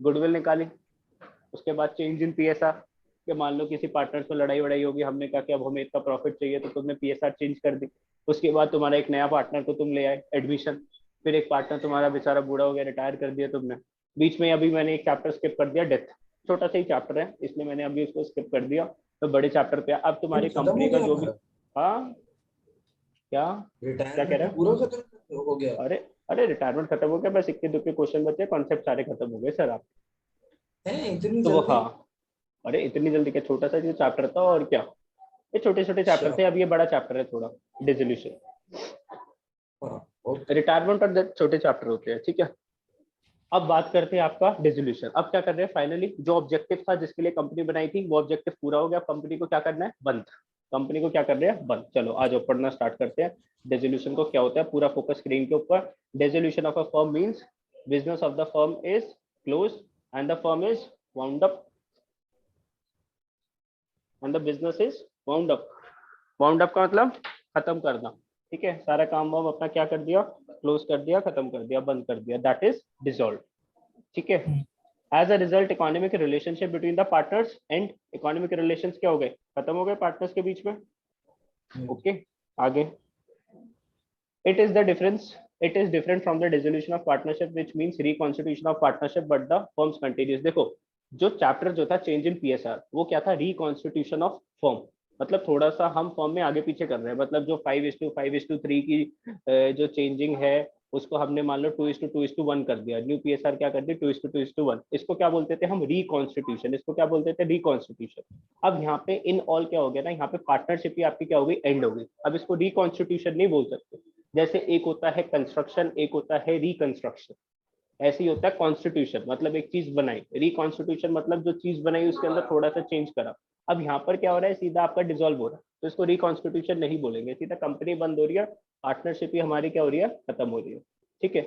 Goodwill निकाली। उसके बाद चेंज इन पीएसआर, कि मान लो किसी पार्टनर से लड़ाई वड़ाई होगी, हमने कहा कि अब हमें इतना प्रॉफिट चाहिए, तो तुमने पीएसआर चेंज कर दी। उसके बाद तुम्हारा एक नया पार्टनर को तुम ले आए, एडमिशन। फिर एक पार्टनर तुम्हारा बेचारा बूढ़ा हो गया, रिटायर कर दिया तुमने। बीच में अभी मैंने एक चैप्टर स्किप कर दिया, डेथ। छोटा सा ही चैप्टर है, इसलिए मैंने अभी उसको स्किप कर दिया। तो बड़े चैप्टर पे अब तुम्हारी खत्म हो कंपनी का गया जो भी। हमारा हाँ, क्या क्या कह रिटायरमेंट रहे में हो? पूरा खत्म हो गया। अरे, अरे रिटायरमेंट खत्म हो गया, बस इक्के दुक्के क्वेश्चन बचे, कॉन्सेप्ट सारे खत्म हो गए सर आप। है इतनी तो वो जल्दी? हाँ, अरे इतनी जल्दी क्या, छोटा सा जो चैप्टर था और क्या। ये छोटे छोटे चैप्टर अच्छा। थे, अब ये बड़ा चैप्टर है थोड़ा, डिसोल्यूशन। हाँ, ओके। रिटायरमेंट और छोटे चैप्टर होते हैं, ठीक है। अब बात करते हैं आपका डिसोल्यूशन। अब क्या कर रहे हैं, फाइनली जो ऑब्जेक्टिव था जिसके लिए कंपनी बनाई थी, वो ऑब्जेक्टिव पूरा हो गया। कंपनी को क्या करना है, बंद। कंपनी को क्या कर रहे हैं, बंद। चलो आज पढ़ना स्टार्ट करते हैं। डिसोल्यूशन को क्या होता है, पूरा फोकस स्क्रीन के ऊपर। Dissolution of a firm means business of the firm is close and the firm is wound up, and the business is wound up. Wound up का मतलब खत्म करना, ठीक है। सारा काम वाम अपना क्या कर दिया, क्लोज कर दिया, खत्म कर दिया, बंद कर दिया, दैट इज डिसॉल्व, ठीक है। As a result economic relationship between the partners and, economic relations क्या हो गए, खत्म हो गए पार्टनर्स के बीच में। ओके, आगे। It is the difference, it is different from the dissolution of partnership which means reconstitution of partnership but the firms continuous. देखो, जो चैप्टर जो था चेंज इन पीएसआर, वो क्या था, रिकॉन्स्टिट्यूशन ऑफ फर्म। मतलब थोड़ा सा हम फर्म में आगे पीछे कर रहे हैं, मतलब जो 5:5:3 की जो चेंजिंग है, उसको हमने मान लो 2:2:1 कर दिया। न्यू पीएसआर क्या कर दी, 2:2:1। इसको क्या बोलते थे हम, रिकॉन्स्टिट्यूशन। इसको क्या बोलते थे, रिकॉन्स्टिट्यूशन। अब यहाँ पे इन ऑल क्या हो गया ना, यहाँ पे पार्टनरशिप ही आपकी क्या हो गई, एंड हो गई। अब इसको रिकॉन्स्टिट्यूशन नहीं बोल सकते। जैसे एक होता है कंस्ट्रक्शन, एक होता है रिकंस्ट्रक्शन। ऐसे ही होता है कॉन्स्टिट्यूशन, मतलब एक चीज बनाई। रिकॉन्स्टिट्यूशन मतलब जो चीज बनाई उसके अंदर थोड़ा सा चेंज करा। अब यहाँ पर क्या हो रहा है, सीधा आपका डिसॉल्व हो रहा है, तो इसको रिकॉन्स्टिट्यूशन नहीं बोलेंगे, सीधा कंपनी बंद हो रही है, पार्टनरशिप ही हमारी क्या हो रही है, खत्म हो रही है, ठीक है।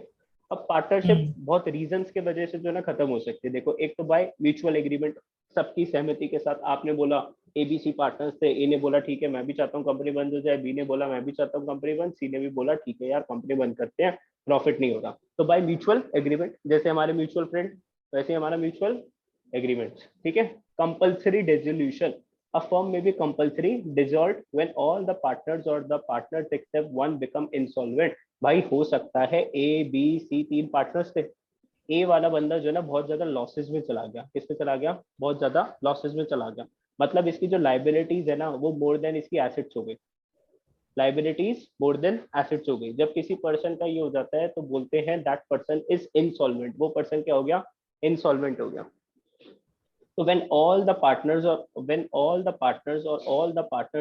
अब पार्टनरशिप बहुत रीजंस के वजह से जो है ना खत्म हो सकती है। देखो, एक तो बाय म्यूचुअल एग्रीमेंट, सबकी सहमति के साथ। आपने बोला, एबीसी पार्टनर्स थे, ए ने बोला ठीक है मैं भी चाहता हूँ कंपनी बंद हो जाए, बी ने बोला मैं भी चाहता हूँ कंपनी बंद, सी ने भी बोला ठीक है यार कंपनी बंद करते हैं, प्रॉफिट नहीं होगा। तो बाय म्यूचुअल एग्रीमेंट, जैसे हमारे म्यूचुअल फ्रेंड, वैसे हमारा म्यूचुअल एग्रीमेंट, ठीक है। Compulsory dissolution, a firm may be compulsory dissolved when all the partners or the partners except one become insolvent। भाई हो सकता है ए बी सी तीन पार्टनर्स थे, ए वाला बंदा जो है ना बहुत ज्यादा लॉसेस में चला गया। किस पे चला गया, बहुत ज्यादा लॉसेस में चला गया। मतलब इसकी जो लाइबिलिटीज है ना, वो मोर देन इसकी एसेट्स हो गई। लाइबिलिटीज मोर देन एसेट्स हो गई। जब किसी पर्सन का ये हो जाता है तो बोलते हैं दैट पर्सन इज इंसॉल्वेंट। वो पर्सन क्या हो गया, इंसॉल्वेंट हो गया। तो when all the partners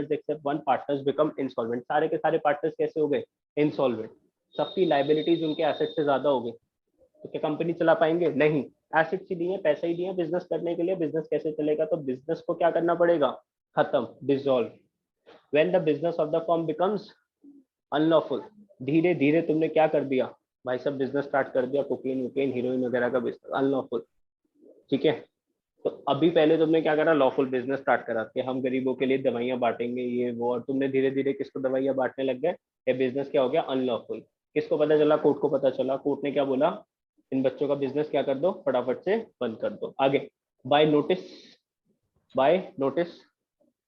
except one partners become insolvent, सारे के सारे पार्टनर्स कैसे हो गए, इंसॉल्वेंट। सबकी लाइबिलिटीज उनके एसेट से ज्यादा हो गई, तो क्या कंपनी चला पाएंगे, नहीं। एसेट्स ही दिए, पैसा ही दिया बिजनेस करने के लिए, बिजनेस कैसे चलेगा, तो बिजनेस को क्या करना पड़ेगा, खत्म, dissolve. When the business of the firm becomes unlawful, धीरे धीरे तुमने क्या कर दिया भाई, सब बिजनेस स्टार्ट कर दिया, कोकेन वोकेन हीरोइन वगैरह का बिजनेस, अनलॉफुल, ठीक है। तो अभी पहले तुमने क्या करा, लॉफुल बिजनेस स्टार्ट करा कि हम गरीबों के लिए दवाइयां बांटेंगे ये वो, और तुमने धीरे धीरे किसको दवाइयां बांटने लग गए, ये बिजनेस क्या हो गया, अनलॉफुल। किसको पता चला, कोर्ट को पता चला। कोर्ट ने क्या बोला, इन बच्चों का बिजनेस क्या कर दो, फटाफट से बंद कर दो। आगे, बाय नोटिस, बाय नोटिस,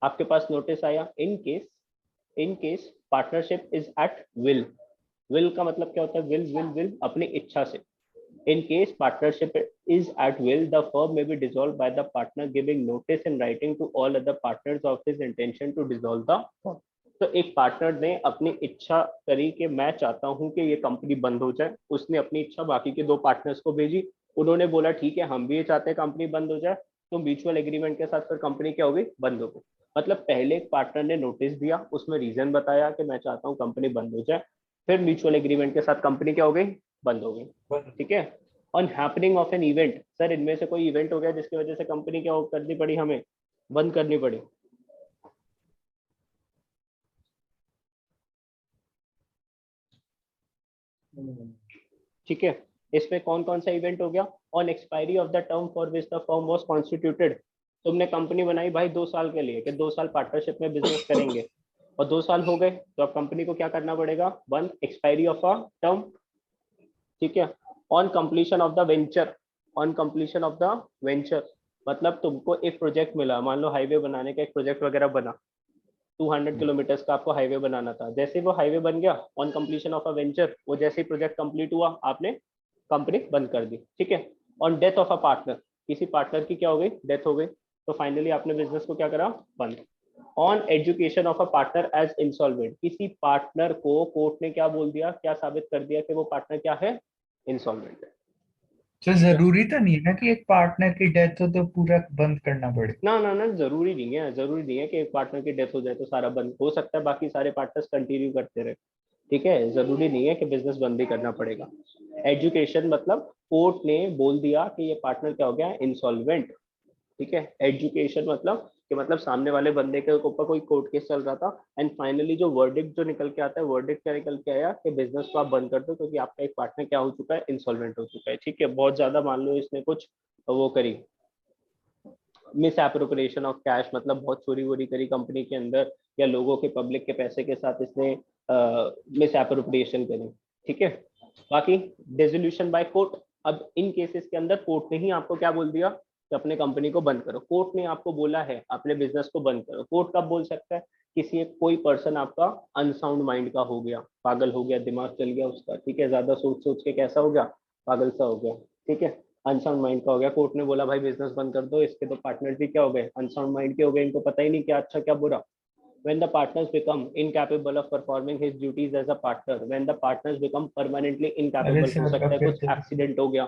आपके पास नोटिस आया। In case partnership is at will. Will का मतलब क्या होता है, विल विल विल, अपनी इच्छा से। In case partnership is at will, the firm may be dissolved by the partner giving notice in writing to all other partners of his intention to dissolve the firm। तो एक partner ने अपनी इच्छा करी कि मैं चाहता हूं कि ये कंपनी बंद हो जाए। उसने अपनी इच्छा बाकी के दो पार्टनर्स को भेजी, उन्होंने बोला ठीक है हम भी ये चाहते हैं कंपनी बंद हो जाए। तो म्यूचुअल एग्रीमेंट के साथ फिर कंपनी क्या हो गई, बंद हो गई। मतलब पहले एक पार्टनर ने नोटिस दिया, उसमें रीजन बताया कि मैं चाहता हूँ कंपनी बंद हो जाए, फिर म्यूचुअल एग्रीमेंट के साथ कंपनी क्या हो गई, बंद हो गई, ठीक है। On happening of an event, sir इनमें से कोई इवेंट हो गया जिसकी वजह से कंपनी क्या करनी पड़ी, हमें बंद करनी पड़ी। ठीक है, इसमें कौन कौन सा इवेंट हो गया, on expiry of the term for which the firm was constituted. तुमने कंपनी बनाई भाई 2 साल के लिए कि 2 साल पार्टनरशिप में बिजनेस करेंगे, और 2 साल हो गए तो अब कंपनी को क्या करना पड़ेगा, बंद, एक्सपायरी ऑफ अ टर्म, ठीक है। On completion of the venture, on completion of the venture, मतलब तुमको एक प्रोजेक्ट मिला, मान लो हाईवे बनाने का एक प्रोजेक्ट वगैरह बना, 200 किलोमीटर का आपको हाईवे बनाना था। जैसे वो हाईवे बन गया on completion of a venture, वो जैसे ही प्रोजेक्ट कंप्लीट हुआ आपने कंपनी बंद कर दी, ठीक है। On death of a partner, किसी पार्टनर की क्या हो गई, डेथ हो गई, तो फाइनली आपने बिजनेस को क्या करा, बंद। On education of a partner as insolvent, किसी पार्टनर को कोर्ट ने क्या बोल दिया, क्या साबित कर दिया कि वो पार्टनर क्या है, इंसॉल्वेंट है। तो जरूरी तो नहीं है ना कि एक पार्टनर की डेथ हो तो पूरा बंद करना पड़े। ना ना ना, जरूरी नहीं है, जरूरी नहीं है कि एक पार्टनर की डेथ हो जाए तो सारा बंद हो सकता है, बाकी सारे पार्टनर्स कंटिन्यू करते रहे, ठीक है। जरूरी नहीं है कि बिजनेस बंद ही करना पड़ेगा। एजुकेशन मतलब कोर्ट ने बोल दिया कि ये पार्टनर क्या हो गया, इंसॉल्वेंट, ठीक है। एजुकेशन मतलब कि मतलब सामने वाले बंदे के ऊपर कोई कोर्ट केस चल रहा था, एंड फाइनली जो वर्डिक्ट जो निकल के आता है, वर्डिक्ट क्या निकल के आया कि बिजनेस को आप बंद कर दो क्योंकि आपका एक पार्टनर क्या हो चुका है, इंसॉल्वेंट हो चुका है, ठीक है। बहुत ज्यादा मान लो इसने कुछ वो करी, मिस एप्रोप्रिएशन ऑफ कैश, मतलब बहुत चोरी वोरी करी कंपनी के अंदर, या लोगों के पब्लिक के पैसे के साथ इसने मिस एप्रोप्रिएशन करी, ठीक है। बाकी डिसोल्यूशन बाय कोर्ट, अब इन केसेस के अंदर कोर्ट ने ही आपको क्या बोल दिया कि अपने कंपनी को बंद करो। कोर्ट ने आपको बोला है अपने बिजनेस को बंद करो। कोर्ट कब बोल सकता है, किसी एक कोई पर्सन आपका अनसाउंड माइंड का हो गया, पागल हो गया, दिमाग चल गया उसका, ठीक है, ज्यादा सोच सोच के कैसा हो गया, पागल सा हो गया, ठीक है, अनसाउंड माइंड का हो गया। कोर्ट ने बोला भाई बिजनेस बंद कर दो, इसके तो पार्टनर्स भी क्या हो गए, अनसाउंड माइंड के हो गए, इनको पता ही नहीं क्या अच्छा क्या बुरा। when the partners become incapable of performing his duties as a partner, when the partners become permanently अरे incapable, हो सर सकता है फिर कुछ से एक्सीडेंट हो गया,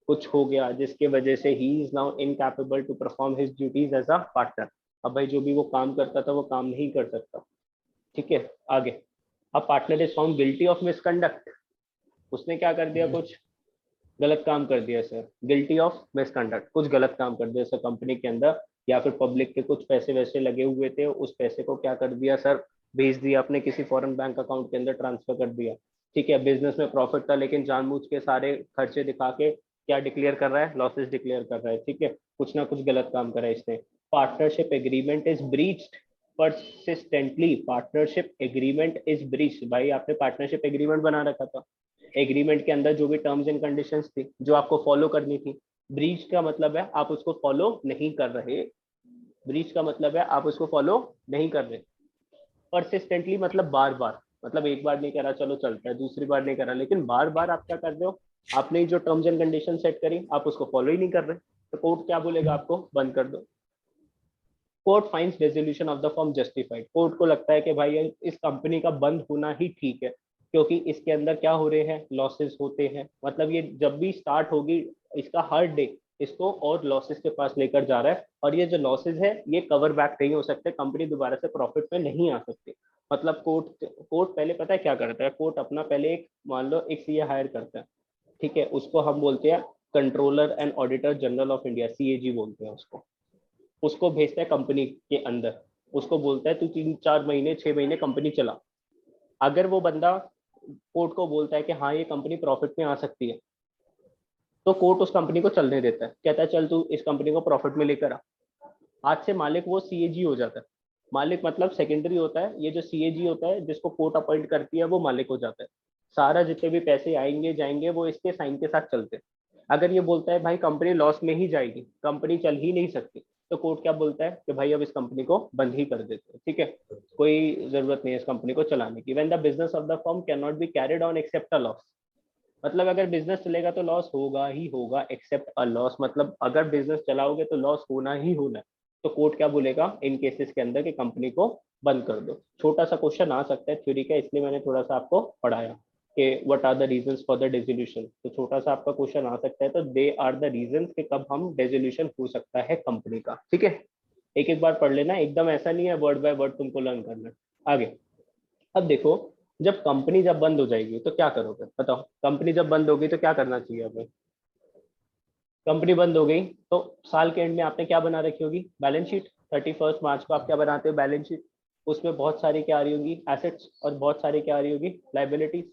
कुछ हो गया जिसके वजह से ही is now incapable to perform his duties as a partner. अब भाई जो भी वो काम करता था वो काम नहीं कर सकता, ठीक है। आगे, अब partner is found guilty of misconduct, उसने क्या कर दिया, कुछ गलत काम कर दिया सर, गिल्टी ऑफ मिसकंडक्ट, कुछ गलत काम कर दिया सर कंपनी के अंदर, या फिर पब्लिक के कुछ पैसे वैसे लगे हुए थे, उस पैसे को क्या कर दिया सर, भेज दिया अपने किसी फॉरेन बैंक अकाउंट के अंदर, ट्रांसफर कर दिया, ठीक है। बिजनेस में प्रॉफिट था लेकिन जानबूझ के सारे खर्चे दिखा के क्या डिक्लेयर कर रहा है, लॉसेस डिक्लेयर कर रहा है, ठीक है, कुछ ना कुछ गलत काम करा है इसने। Partnership agreement is breached persistently, partnership agreement is breached, भाई आपने पार्टनरशिप एग्रीमेंट बना रखा था, एग्रीमेंट के अंदर जो भी टर्म्स एंड कंडीशंस थी जो आपको फॉलो करनी थी, ब्रीच का मतलब है आप उसको फॉलो नहीं कर रहे, ब्रीच का मतलब है आप उसको फॉलो नहीं कर रहे। परसिस्टेंटली मतलब बार बार, मतलब एक बार नहीं करा चलो चलता है, दूसरी बार नहीं करा, लेकिन बार बार आप क्या कर रहे हो, आपने जो टर्म्स एंड कंडीशन सेट करी आप उसको फॉलो ही नहीं कर रहे, तो कोर्ट क्या बोलेगा, आपको बंद कर दो। Court finds resolution of the firm justified, court को लगता है कि भाई इस कंपनी का बंद होना ही ठीक है, क्योंकि इसके अंदर क्या हो रहे हैं, लॉसेस होते हैं, मतलब ये जब भी स्टार्ट होगी इसका हर डे इसको और लॉसेस के पास लेकर जा रहा है, और ये जो लॉसेस है ये कवर बैक नहीं हो सकते, कंपनी दोबारा से प्रॉफिट में नहीं आ सकती। मतलब कोर्ट कोर्ट पहले पता है क्या करता है, कोर्ट अपना पहले एक मान लो एक सीए हायर करता है, ठीक है, उसको हम बोलते हैं controller and auditor general of India, CAG बोलते हैं उसको। उसको भेजता है कंपनी के अंदर, उसको बोलता है तू 3-4 महीने 6 महीने कंपनी चला। अगर वो बंदा कोर्ट को बोलता है कि हाँ ये कंपनी प्रॉफिट में आ सकती है, तो कोर्ट उस कंपनी को चलने देता है, कहता है चल तू इस कंपनी को प्रॉफिट में लेकर आ। आज से मालिक वो सीएजी हो जाता है, मालिक मतलब सेकेंडरी होता है, ये जो सीएजी होता है जिसको कोर्ट अपॉइंट करती है वो मालिक हो जाता है। सारा जितने भी पैसे आएंगे जाएंगे वो इसके साइन के साथ चलते हैं। अगर ये बोलता है भाई कंपनी लॉस में ही जाएगी, कंपनी चल ही नहीं सकती, तो कोर्ट क्या बोलता है कि भाई अब इस कंपनी को बंद ही कर देते हैं, ठीक है, कोई जरूरत नहीं है इस कंपनी को चलाने की। When the business of the firm can not be carried on except a loss, मतलब अगर बिजनेस चलेगा तो लॉस होगा ही होगा, एक्सेप्ट अ लॉस मतलब अगर बिजनेस चलाओगे तो लॉस होना ही होना है। तो कोर्ट क्या बोलेगा इन केसेस के अंदर कि कंपनी को बंद कर दो। छोटा सा क्वेश्चन आ सकता है थ्योरी का, इसलिए मैंने थोड़ा सा आपको पढ़ाया कि what are the reasons for the dissolution, तो छोटा सा आपका क्वेश्चन आ सकता है, तो दे आर द रीजंस कि कब हम डिसोल्यूशन हो सकता है कंपनी का, ठीक है। एक एक बार पढ़ लेना, एकदम ऐसा नहीं है वर्ड बाय वर्ड तुमको लर्न करना। आगे, अब देखो, जब कंपनी जब बंद हो जाएगी तो क्या करोगे, बताओ, कंपनी जब बंद होगी तो क्या करना चाहिए हमें। कंपनी बंद हो गई तो साल के एंड में आपने क्या बना रखी होगी, बैलेंस शीट। 31 मार्च को आप क्या बनाते हो, बैलेंस शीट। उसमें बहुत सारी क्या आ रही होगी, एसेट्स, और बहुत सारी क्या आ रही होगी, लाइबिलिटीज।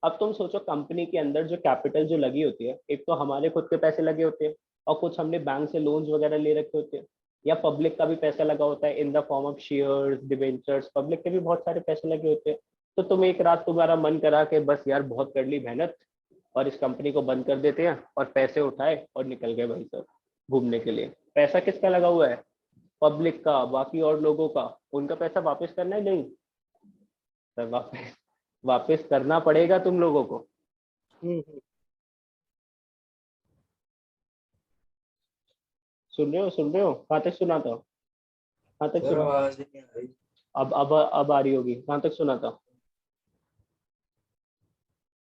अब तुम सोचो कंपनी के अंदर जो कैपिटल जो लगी होती है, एक तो हमारे खुद के पैसे लगे होते हैं, और कुछ हमने बैंक से लोन्स वगैरह ले रखे होते हैं, या पब्लिक का भी पैसा लगा होता है in the form of shares, debentures, public के भी बहुत सारे पैसे लगे होते हैं। तो तुम एक रात तुम्हारा मन करा कि बस यार बहुत कर ली मेहनत, और इस कंपनी को बंद कर देते हैं और पैसे उठाए और निकल गए भाई साहब घूमने के लिए। पैसा किसका लगा हुआ है? पब्लिक का, बाकी और लोगों का। उनका पैसा वापस करना है नहीं सर, वापस वापस करना पड़ेगा तुम लोगों को। सुन रहे हो? सुन रहे हो? कहाँ तक सुना था? कहाँ तक सर सुना? आवाज नहीं आ रही। अब आ रही होगी। कहाँ तक सुना था?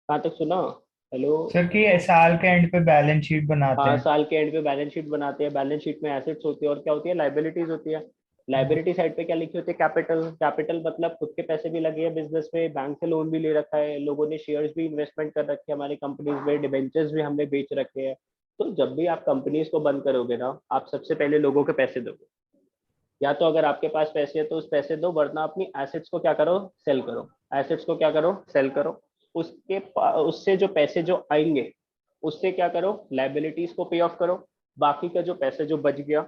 कहाँ तक सुना? हेलो। सर कि साल के एंड पे बैलेंस शीट बनाते हाँ, हैं। साल के एंड पे बैलेंस शीट बनाते हैं। बैलेंस शीट में एसेट्स होती है और क्या होती है? लाइबिलिटीज होती है। लाइबिलिटी साइड पे क्या लिखी होती है? कैपिटल। कैपिटल मतलब खुद के पैसे भी लगे हैं बिजनेस में, बैंक से लोन भी ले रखा है, लोगों ने शेयर्स भी इन्वेस्टमेंट कर रखे हैं हमारी कंपनीज में, डिबेंचर्स भी हमने बेच रखे हैं। तो जब भी आप कंपनीज को बंद करोगे ना, आप सबसे पहले लोगों के पैसे दोगे। या तो अगर आपके पास पैसे है तो उस पैसे दो, वरना अपनी एसेट्स को क्या करो? सेल करो। एसेट्स को क्या करो? सेल करो। उससे जो पैसे जो आएंगे उससे क्या करो? लाइबिलिटीज को पे ऑफ करो। बाकी का जो पैसे जो बच गया,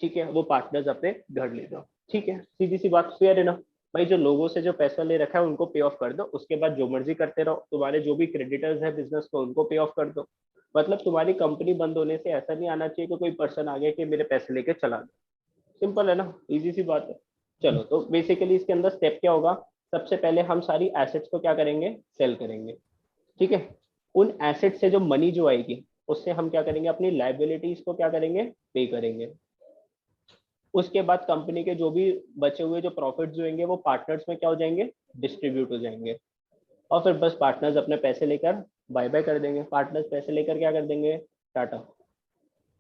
ठीक है, वो पार्टनर्स अपने घर ले जाओ। ठीक है, सीधी सी बात, क्लियर है ना? भाई जो लोगों से जो पैसा ले रखा है उनको पे ऑफ कर दो, उसके बाद जो मर्जी करते रहो। तुम्हारे जो भी क्रेडिटर्स है बिजनेस को उनको पे ऑफ कर दो। मतलब तुम्हारी कंपनी बंद होने से ऐसा नहीं आना चाहिए कि कोई पर्सन आ गया कि मेरे पैसे लेके चला गया। सिंपल है ना, इजी सी बात है। चलो, तो बेसिकली इसके अंदर स्टेप क्या होगा? सबसे पहले हम सारी एसेट्स को क्या करेंगे? सेल करेंगे। ठीक है। उन एसेट से जो मनी जो आएगी उससे हम क्या करेंगे? अपनी लाइबिलिटीज को क्या करेंगे? पे करेंगे। उसके बाद कंपनी के जो भी बचे हुए जो प्रॉफिट्स जो होंगे वो पार्टनर्स में क्या हो जाएंगे? डिस्ट्रीब्यूट हो जाएंगे। और फिर बस पार्टनर्स अपने पैसे लेकर बाय बाय कर देंगे। पार्टनर्स पैसे लेकर क्या कर देंगे? टाटा।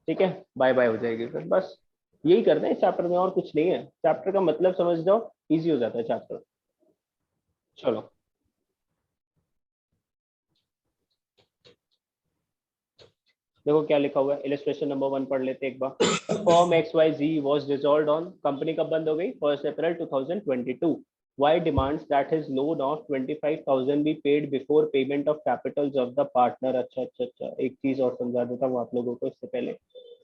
ठीक है, बाय बाय हो जाएगी फिर। बस यही करना है इस चैप्टर में, और कुछ नहीं है। चैप्टर का मतलब समझ जाओ, इजी हो जाता है चैप्टर। चलो, देखो क्या लिखा हुआ है। इलस्ट्रेशन नंबर 1 पढ़ लेते एक बार। Form X Y Z was dissolved on, company कब बंद हो गई? 1 अप्रैल 2022। Y demands that his loan of 25,000 be paid before payment of capitals of the partner. अच्छा अच्छा अच्छा, एक चीज और समझा देता हूँ आप लोगों को इससे पहले।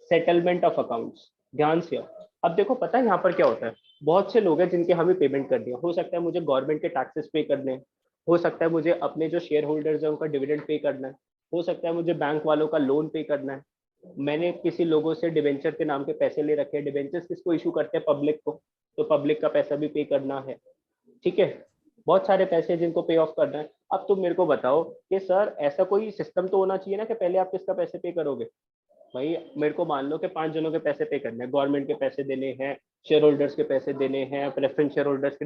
सेटलमेंट ऑफ अकाउंट्स, ध्यान से। अब देखो, पता है यहाँ पर क्या होता है? बहुत से लोग हैं जिनके हमें पेमेंट कर दिया। हो सकता है मुझे गवर्नमेंट के टैक्सेस पे करने हैं, हो सकता है मुझे अपने जो शेयर होल्डर्स हैं उनका डिविडेंड पे करना है, हो सकता है मुझे बैंक वालों का लोन पे करना है। मैंने किसी लोगों से डिवेंचर के नाम के पैसे ले रखे हैं। डिवेंचर्स किसको इशू करते हैं? पब्लिक को। तो पब्लिक का पैसा भी पे करना है। ठीक है, बहुत सारे पैसे जिनको पे ऑफ करना है। अब तुम मेरे को बताओ कि सर ऐसा कोई सिस्टम तो होना चाहिए ना कि पहले आप किसका पैसे पे करोगे? भाई मेरे को मान लो कि 5 जनों के पैसे पे करने हैं, गवर्नमेंट के पैसे देने हैं, शेयर होल्डर्स के पैसे देने हैं, प्रेफरेंस शेयर होल्डर्स के,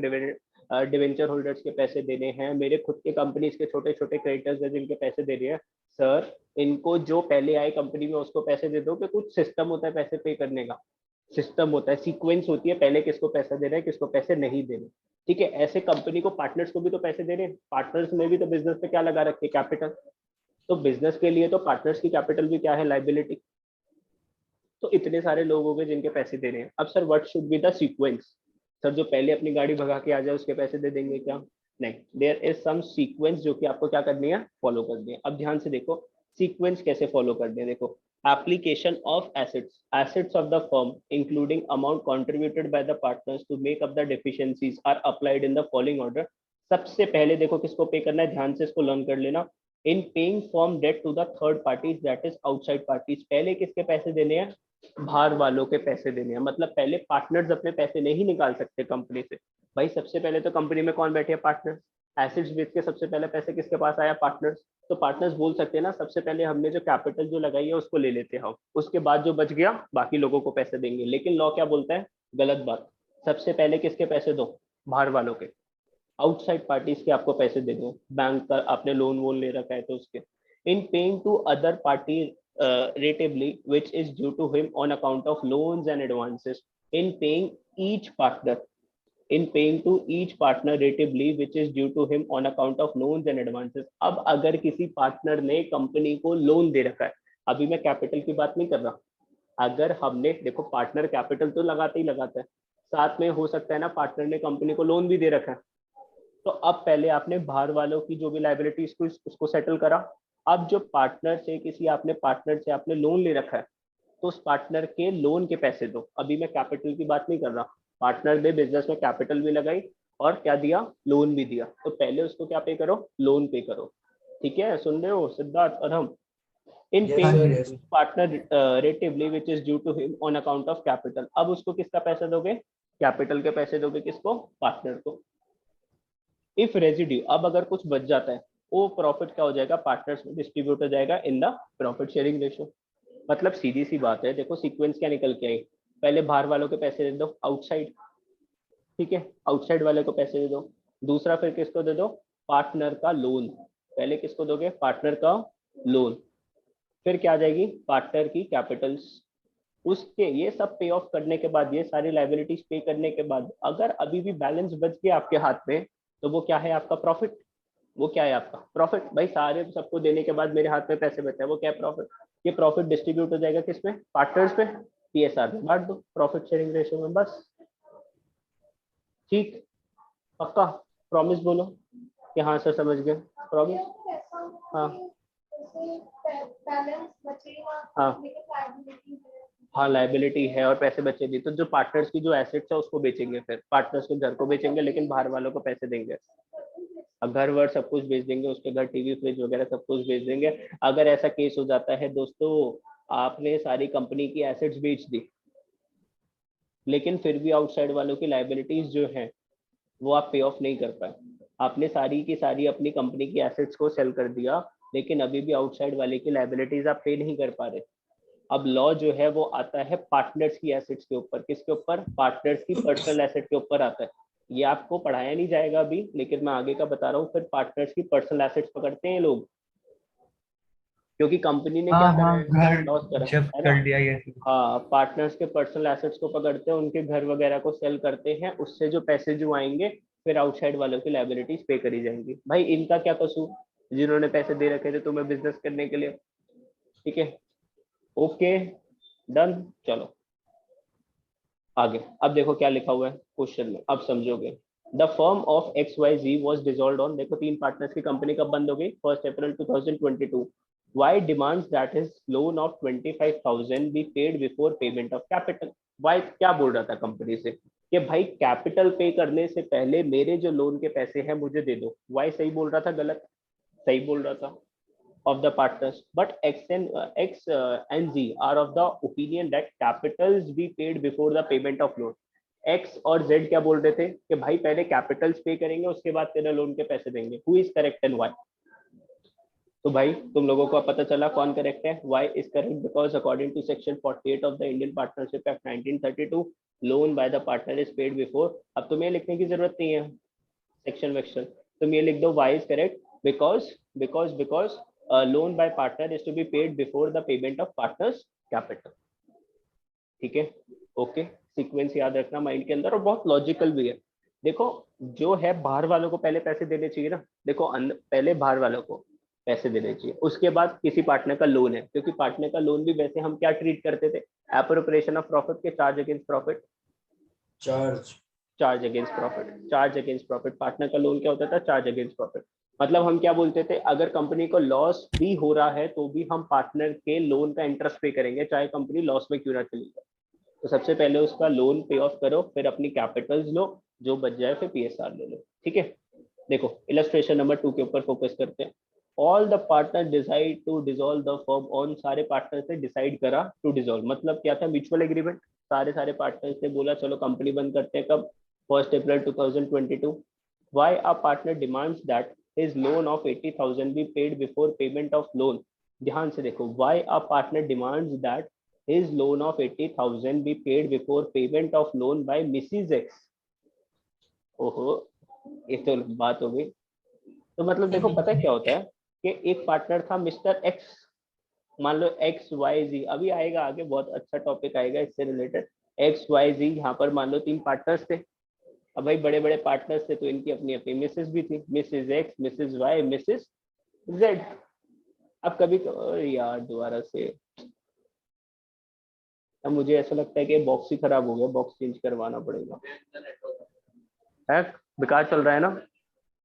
डिवेंचर होल्डर्स के पैसे देने हैं, मेरे खुद के कंपनीज के छोटे छोटे क्रेडिटर्स हैं जिनके पैसे दे रहे हैं। सर इनको जो पहले आए कंपनी में उसको पैसे दे दो, कि कुछ सिस्टम होता है पैसे पे करने का। सिस्टम होता है, सीक्वेंस होती है, पहले किसको पैसा दे रहे हैं, किसको पैसे नहीं दे रहे। ठीक है, ऐसे कंपनी को पार्टनर्स को भी तो पैसे दे रहे हैं। पार्टनर्स में भी तो बिजनेस पे क्या लगा रखे? कैपिटल। तो बिजनेस के लिए तो पार्टनर्स की कैपिटल भी क्या है? लाइबिलिटी। तो इतने सारे लोग हो गए जिनके पैसे दे रहे हैं। अब sir what should be the sequence? Sir जो पहले अपनी गाड़ी भगा के आ जाए उसके पैसे दे देंगे क्या? नहीं, देयर इज सम सीक्वेंस जो कि आपको क्या करनी है? फॉलो करनी है। अब ध्यान से देखो, सीक्वेंस कैसे फॉलो करनी है। देखो, application of assets, assets of the firm including amount contributed by the partners to make up the deficiencies are applied in the following order. सबसे पहले देखो किसको पे करना है, ध्यान से इसको लर्न कर लेना। In paying firm debt to the third parties that is outside parties. पहले किसके पैसे देने हैं? बाहर वालों के पैसे देने हैं। मतलब पहले पार्टनर्स अपने पैसे नहीं निकाल सकते कंपनी से। भाई सबसे पहले तो कंपनी में कौन बैठे हैं? पार्टनर्स। एसेट्स बेच के सबसे पहले पैसे किसके पास आया? पार्टनर्स। तो पार्टनर्स बोल सकते हैं ना, सबसे पहले हमने जो कैपिटल जो लगाई है उसको ले लेते हैं हम, उसके बाद जो बच गया बाकी लोगों को पैसे देंगे। लेकिन लॉ क्या बोलता है? गलत बात। सबसे पहले किसके पैसे दो? बाहर वालों के। आउटसाइड पार्टीज के आपको पैसे दे दो, बैंक का आपने लोन वोन ले रखा है तो उसके। In paying to other party ratably which is due to him on account of loans and advances. In paying each partner, in paying to each partner ratably which is due to him on account of loans and advances. अब अगर किसी partner ने company को loan दे रखा है, अभी मैं capital की बात नहीं कर रहा, अगर हमने, देखो पार्टनर कैपिटल तो लगाते ही लगाता है, साथ में हो सकता है ना पार्टनर ने कंपनी को लोन भी दे रखा है। तो अब पहले आपने बाहर वालों की जो भी लाइबिलिटी उसको सेटल करा। अब जो पार्टनर से किसी आपने पार्टनर से आपने लोन ले रखा है तो उस पार्टनर के लोन के पैसे दो। अभी मैं कैपिटल की बात नहीं कर रहा। पार्टनर ने बिजनेस में कैपिटल भी लगाई और क्या दिया? लोन भी दिया। तो पहले उसको क्या पे करो? लोन पे करो। ठीक है, सुन रहे हो सिद्धार्थ और हम? इन Yes, पेइंग sir, हाँ yes. Partner relatively which is due to him on account of capital। अब उसको किसका पैसा दोगे? कैपिटल के पैसे दोगे किसको? पार्टनर को। इफ रेजिड्यू, अब अगर कुछ बच जाता है वो प्रॉफिट क्या हो जाएगा? पार्टनर्स में डिस्ट्रीब्यूट हो जाएगा in the profit sharing ratio. मतलब सीधी सी बात है, देखो सीक्वेंस क्या निकल के आई। पहले बाहर वालों के पैसे दे दो आउटसाइड, ठीक है, आउटसाइड वाले को पैसे दे दो। दूसरा फिर किसको दे दो? पार्टनर का लोन। पहले किसको दोगे? पार्टनर का लोन। फिर क्या आ जाएगी? पार्टनर की कैपिटल्स। उसके ये सब पे ऑफ करने के बाद, ये सारी लाइबिलिटीज पे करने के बाद, अगर अभी भी बैलेंस बच गया आपके हाथ में, तो वो क्या है? आपका प्रॉफिट। वो क्या है? आपका प्रॉफिट। भाई सारे सबको देने के बाद मेरे हाथ में पैसे बचे हैं, वो क्या है? प्रॉफिट। ये प्रॉफिट डिस्ट्रीब्यूट हो जाएगा किसमें? पार्टनर्स पे। पीएसआर में बांट दो, प्रॉफिट शेयरिंग रेशियो में, बस। ठीक, पक्का? प्रॉमिस बोलो कि हाँ सर समझ गए। प्रॉमिस? हाँ हाँ हाँ, लाइबिलिटी है और पैसे बचेगी, तो जो पार्टनर्स की जो एसेट्स है उसको बेचेंगे, फिर पार्टनर्स के घर को बेचेंगे, लेकिन बाहर वालों को पैसे देंगे। अब घर वर सब कुछ बेच देंगे, उसके घर टीवी फ्रिज वगैरह सब कुछ बेच देंगे। अगर ऐसा केस हो जाता है दोस्तों, आपने सारी कंपनी की एसेट्स बेच दी, लेकिन फिर भी आउटसाइड वालों की लाइबिलिटीज जो है वो आप पे ऑफ नहीं कर पाए। आपने सारी की सारी अपनी कंपनी की एसेट्स को सेल कर दिया, लेकिन अभी भी आउटसाइड वाले की लाइबिलिटीज आप पे नहीं कर पा रहे। अब लॉ जो है वो आता है पार्टनर्स की एसेट्स के ऊपर। किसके ऊपर? पार्टनर्स की पर्सनल एसेट के ऊपर आता है। ये आपको पढ़ाया नहीं जाएगा अभी, लेकिन मैं आगे का बता रहा हूँ। फिर पार्टनर्स की पर्सनल एसेट्स पकड़ते हैं लोग, क्योंकि कंपनी ने क्या हाँ करा हाँ, है? घर लॉस करा जब्त है ना। कर लिया ये सब। हाँ, पार्टनर्स के पर्सनल एसेट्स को पकड़ते हैं, उनके घर वगैरह को सेल करते हैं, उससे जो पैसे जो आएंगे फिर आउटसाइड वालों की लाइबिलिटीज पे करी जाएंगी। भाई इनका क्या कसूर, जिन्होंने पैसे दे रखे थे तुम्हें बिजनेस करने के लिए। ठीक है, ओके, डन। चलो आगे। अब देखो क्या लिखा हुआ है क्वेश्चन में, अब समझोगे। The firm of X Y Z was dissolve on, देखो 3 पार्टनर्स की कंपनी कब बंद हो गई? 1 अप्रैल 2022। Y demands that is loan of 25,000 be paid before payment of capital. Y क्या बोल रहा था कंपनी से कि भाई कैपिटल पे करने से पहले मेरे जो लोन के पैसे हैं मुझे दे दो। वाई सही बोल रहा था गलत? सही बोल रहा था। of the partners, but X and Z are of the opinion that capitals be paid before the payment of loan। X और Z क्या बोल रहे थे कि भाई पहले कैपिटल्स पे करेंगे, उसके बाद तेरे लोन के पैसे देंगे। Who is correct and why? तो भाई तुम लोगों को पता चला कौन करेक्ट है। Why is correct? Because according to section 48 of the Indian Partnership Act 1932, loan by the partner is paid before। अब तुम्हें लिखने की जरूरत नहीं है सेक्शन वेक्शन, तुम ये लिख दो why is correct, because loan by partner is to be paid before the payment of partners capital। ठीक है, ओके। सीक्वेंस याद रखना माइंड के अंदर, और बहुत लॉजिकल भी है। देखो जो है बाहर वालों को पहले पैसे देने चाहिए ना। देखो पहले बाहर वालों को पैसे देने चाहिए, उसके बाद किसी पार्टनर का लोन है, क्योंकि पार्टनर का लोन भी वैसे हम क्या ट्रीट करते थे? एप्रोप्रिएशन ऑफ प्रॉफिट के charge against profit. Charge against profit, charge against profit. Partner का लोन क्या होता था? Charge against profit. मतलब हम क्या बोलते थे? अगर कंपनी को लॉस भी हो रहा है तो भी हम पार्टनर के लोन का इंटरेस्ट पे करेंगे, चाहे कंपनी लॉस में क्यों ना चली जाए। तो सबसे पहले उसका लोन पे ऑफ करो, फिर अपनी कैपिटल्स लो, जो बच जाए फिर पीएसआर ले लो। ठीक है, देखो इलस्ट्रेशन नंबर 2 के ऊपर फोकस करते हैं। All the partner decide to dissolve the firm on, सारे पार्टनर्स ने डिसाइड करा टू डिसॉल्व। मतलब क्या था? Mutual agreement. सारे पार्टनर्स ने बोला चलो कंपनी बंद करते हैं। कब? 1 अप्रैल 2022। Why a partner demands that his loan of 80,000 be paid before payment of loan? ध्यान से देखो, why a partner demands that his loan of 80,000 be paid before payment of loan by Mrs. X? ओहो, ये तो बात हो गई। तो मतलब देखो पता है क्या होता है कि एक पार्टनर था मिस्टर एक्स, मान लो एक्स वाई जी, अभी आएगा आगे बहुत अच्छा टॉपिक आएगा इससे रिलेटेड। एक्स वाई जी, यहाँ पर मान लो 3 पार्टनर्स थे। अब भाई बड़े बड़े पार्टनर्स थे तो इनकी अपनी अपनी मिसेस भी थी, Mrs X, Mrs Y, Mrs Z. अब कभी यार दोबारा से, अब मुझे ऐसा लगता है कि बॉक्स ही खराब हो गया, बॉक्स चेंज करवाना पड़ेगा। है बेकार चल रहा है ना?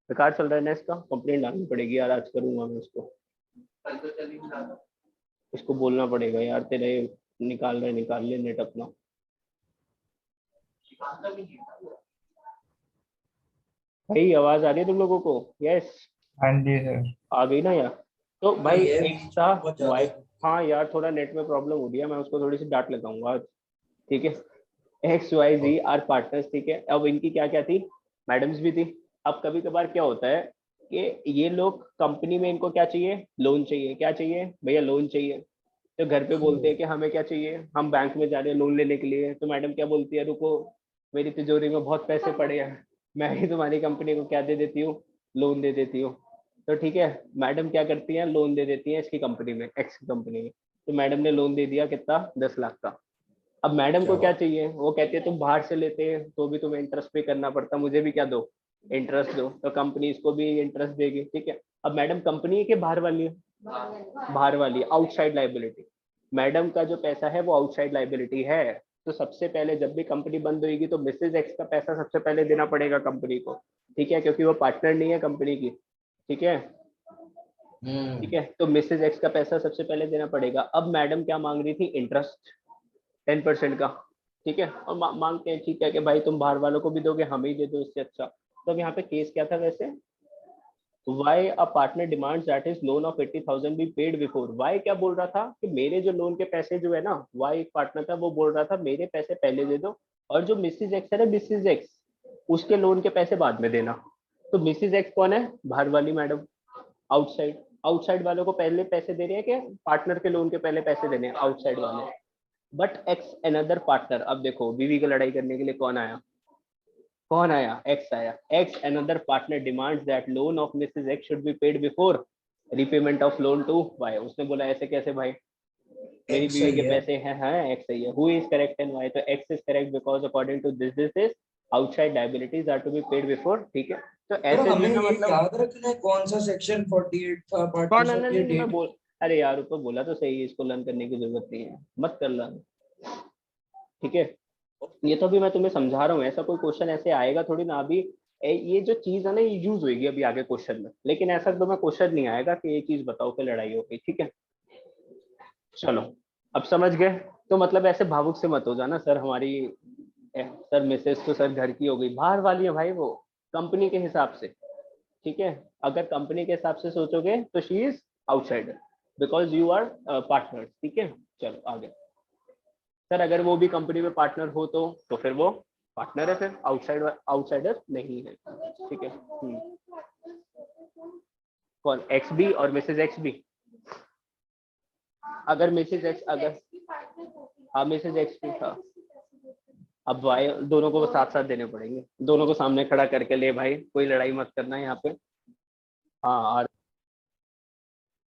बेकार चल रहा है ना, इसका कंप्लेंट डालनी पड़ेगी यार, आज करूंगा मैं इसको। इसको बोलना पड़ेगा यार, तेरे निकाल ले नेट अपना। भाई आवाज आ रही है तुम लोगों को? यस। हाँ जी सर। आ गई ना यार। तो हाँ, भाई ये एक्स बीच था में बहुत ज्यादा वाई। ही। हाँ यार थोड़ा नेट में प्रॉब्लम हो रही है, मैं उसको थोड़ी सी डांट लगाऊंगा आज। ठीक है। X Y Z are partners, ठीक है। अब इनकी क्या क्या थी, मैडम्स भी थी। अब कभी कभार क्या होता है कि ये लोग कंपनी में, इनको क्या चाहिए, लोन चाहिए। क्या चाहिए भैया, लोन चाहिए। तो घर पे बोलते हैं कि हमें क्या चाहिए, हम बैंक में जा रहे हैं लोन लेने के लिए। तो मैडम क्या बोलती है, रुको मेरी तिजोरी में बहुत पैसे पड़े हैं, मैं ही तुम्हारी कंपनी को क्या दे देती हूँ, लोन दे देती हूँ। तो ठीक है, मैडम क्या करती है, लोन दे देती है इसकी कंपनी में, एक्स की कंपनी में। तो मैडम ने लोन दे दिया कितना, 10 लाख का। अब मैडम को क्या क्या बात। चाहिए, वो कहती है तुम बाहर से लेते हैं तो भी तुम्हें इंटरेस्ट पे करना पड़ता, मुझे भी क्या दो, इंटरेस्ट दो। तो कंपनी इसको भी इंटरेस्ट देगी, ठीक है। अब मैडम कंपनी के बाहर वाली है, बाहर वाली आउटसाइड लाइबिलिटी। मैडम का जो पैसा है वो आउटसाइड लाइबिलिटी है। तो सबसे पहले जब भी कंपनी बंद होगी तो मिसेज एक्स का पैसा सबसे पहले देना पड़ेगा कंपनी को, ठीक है, क्योंकि वो पार्टनर नहीं है कंपनी की। ठीक है। ठीक हम्म। है, तो मिसेज एक्स का पैसा सबसे पहले देना पड़ेगा। अब मैडम क्या मांग रही थी, इंटरेस्ट 10% का। ठीक है, और मांगते हैं, ठीक है कि भाई तुम बाहर वालों को भी दोगे, हमें ही दे दो इससे अच्छा। तो अब यहाँ पे केस क्या था वैसे, Y a partner demands that is loan of 80,000 be paid before. Y क्या बोल रहा था कि मेरे जो लोन के पैसे जो है ना, वाई एक पार्टनर था, वो बोल रहा था मेरे पैसे पहले दे दो, और जो मिसिज एक्स है ना, मिसिज एक्स, उसके लोन के पैसे बाद में देना। तो मिसिज एक्स कौन है, बाहर वाली मैडम, आउटसाइड। आउटसाइड वालों को पहले पैसे दे रहे हैं कि पार्टनर के लोन के पहले पैसे देने हैं, आउटसाइड वाले। बट एक्स अनदर पार्टनर, अब देखो बीवी की लड़ाई करने के लिए कौन आया, कौन आया, एक्स आया। X another partner demands that loan of Mrs X should be paid before repayment of loan to Y. उसने बोला ऐसे कैसे भाई, मेरी एक बीवी सही के है। पैसे हैं, हाँ एक्स सही है। Who is correct and Y, तो X is correct because according to this is outside liabilities are to be paid before. ठीक है। तो और ऐसे जो हमें है ना, ये मतलब याद रखना है कौन सा सेक्शन 48 था, पार्ट टू कौन, सर, ये नहीं मैं डेट। बोल, अरे यार ऊपर बोला तो सही है, इसको लर्न करने की जरूरत नहीं है, मत कर लर्न। ठीक है। ये तो अभी मैं तुम्हें समझा रहा हूँ, ऐसा कोई क्वेश्चन ऐसे आएगा थोड़ी ना अभी। ये जो चीज है ना, ये यूज होगी अभी आगे क्वेश्चन में, लेकिन ऐसा तो मैं क्वेश्चन नहीं आएगा कि ये चीज बताओ कि लड़ाई हो गई। ठीक है। चलो, अब समझ गए। तो मतलब ऐसे भावुक से मत हो जाना, सर हमारी सर मिसेस तो सर घर की हो गई, बाहर वाली है भाई वो, कंपनी के हिसाब से। ठीक है। अगर कंपनी के हिसाब से सोचोगे तो she is outsider because you are partner. ठीक है। चलो आगे। सर अगर वो भी कंपनी में पार्टनर हो तो फिर वो पार्टनर है, फिर आउटसाइडर नहीं है। ठीक है। कौन, एक्स बी और मिसेज एक्स बी। अगर मिसेज एक्स, अगर हाँ मिसेज एक्स बी था, अब भाई दोनों को साथ साथ देने पड़ेंगे, दोनों को सामने खड़ा करके, ले भाई कोई लड़ाई मत करना यहाँ पे। हाँ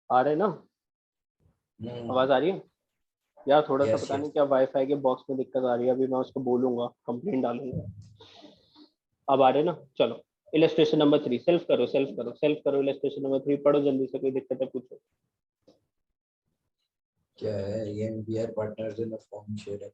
आ रहे ना, हम्म। आवाज आ रही है। यार थोड़ा सा यस पता नहीं यस। क्या वाईफाई के बॉक्स में दिक्कत आ रही है, अभी मैं उसको बोलूंगा, कंप्लेंट डालूंगा। अब आ रहे ना, चलो। इलेस्ट्रेशन नंबर 3, सेल्फ करो सेल्फ करो सेल्फ करो, इलेस्ट्रेशन नंबर 3 पढ़ो जल्दी से, कोई दिक्कत है पूछो। क्या है ये, we partners in a firm share.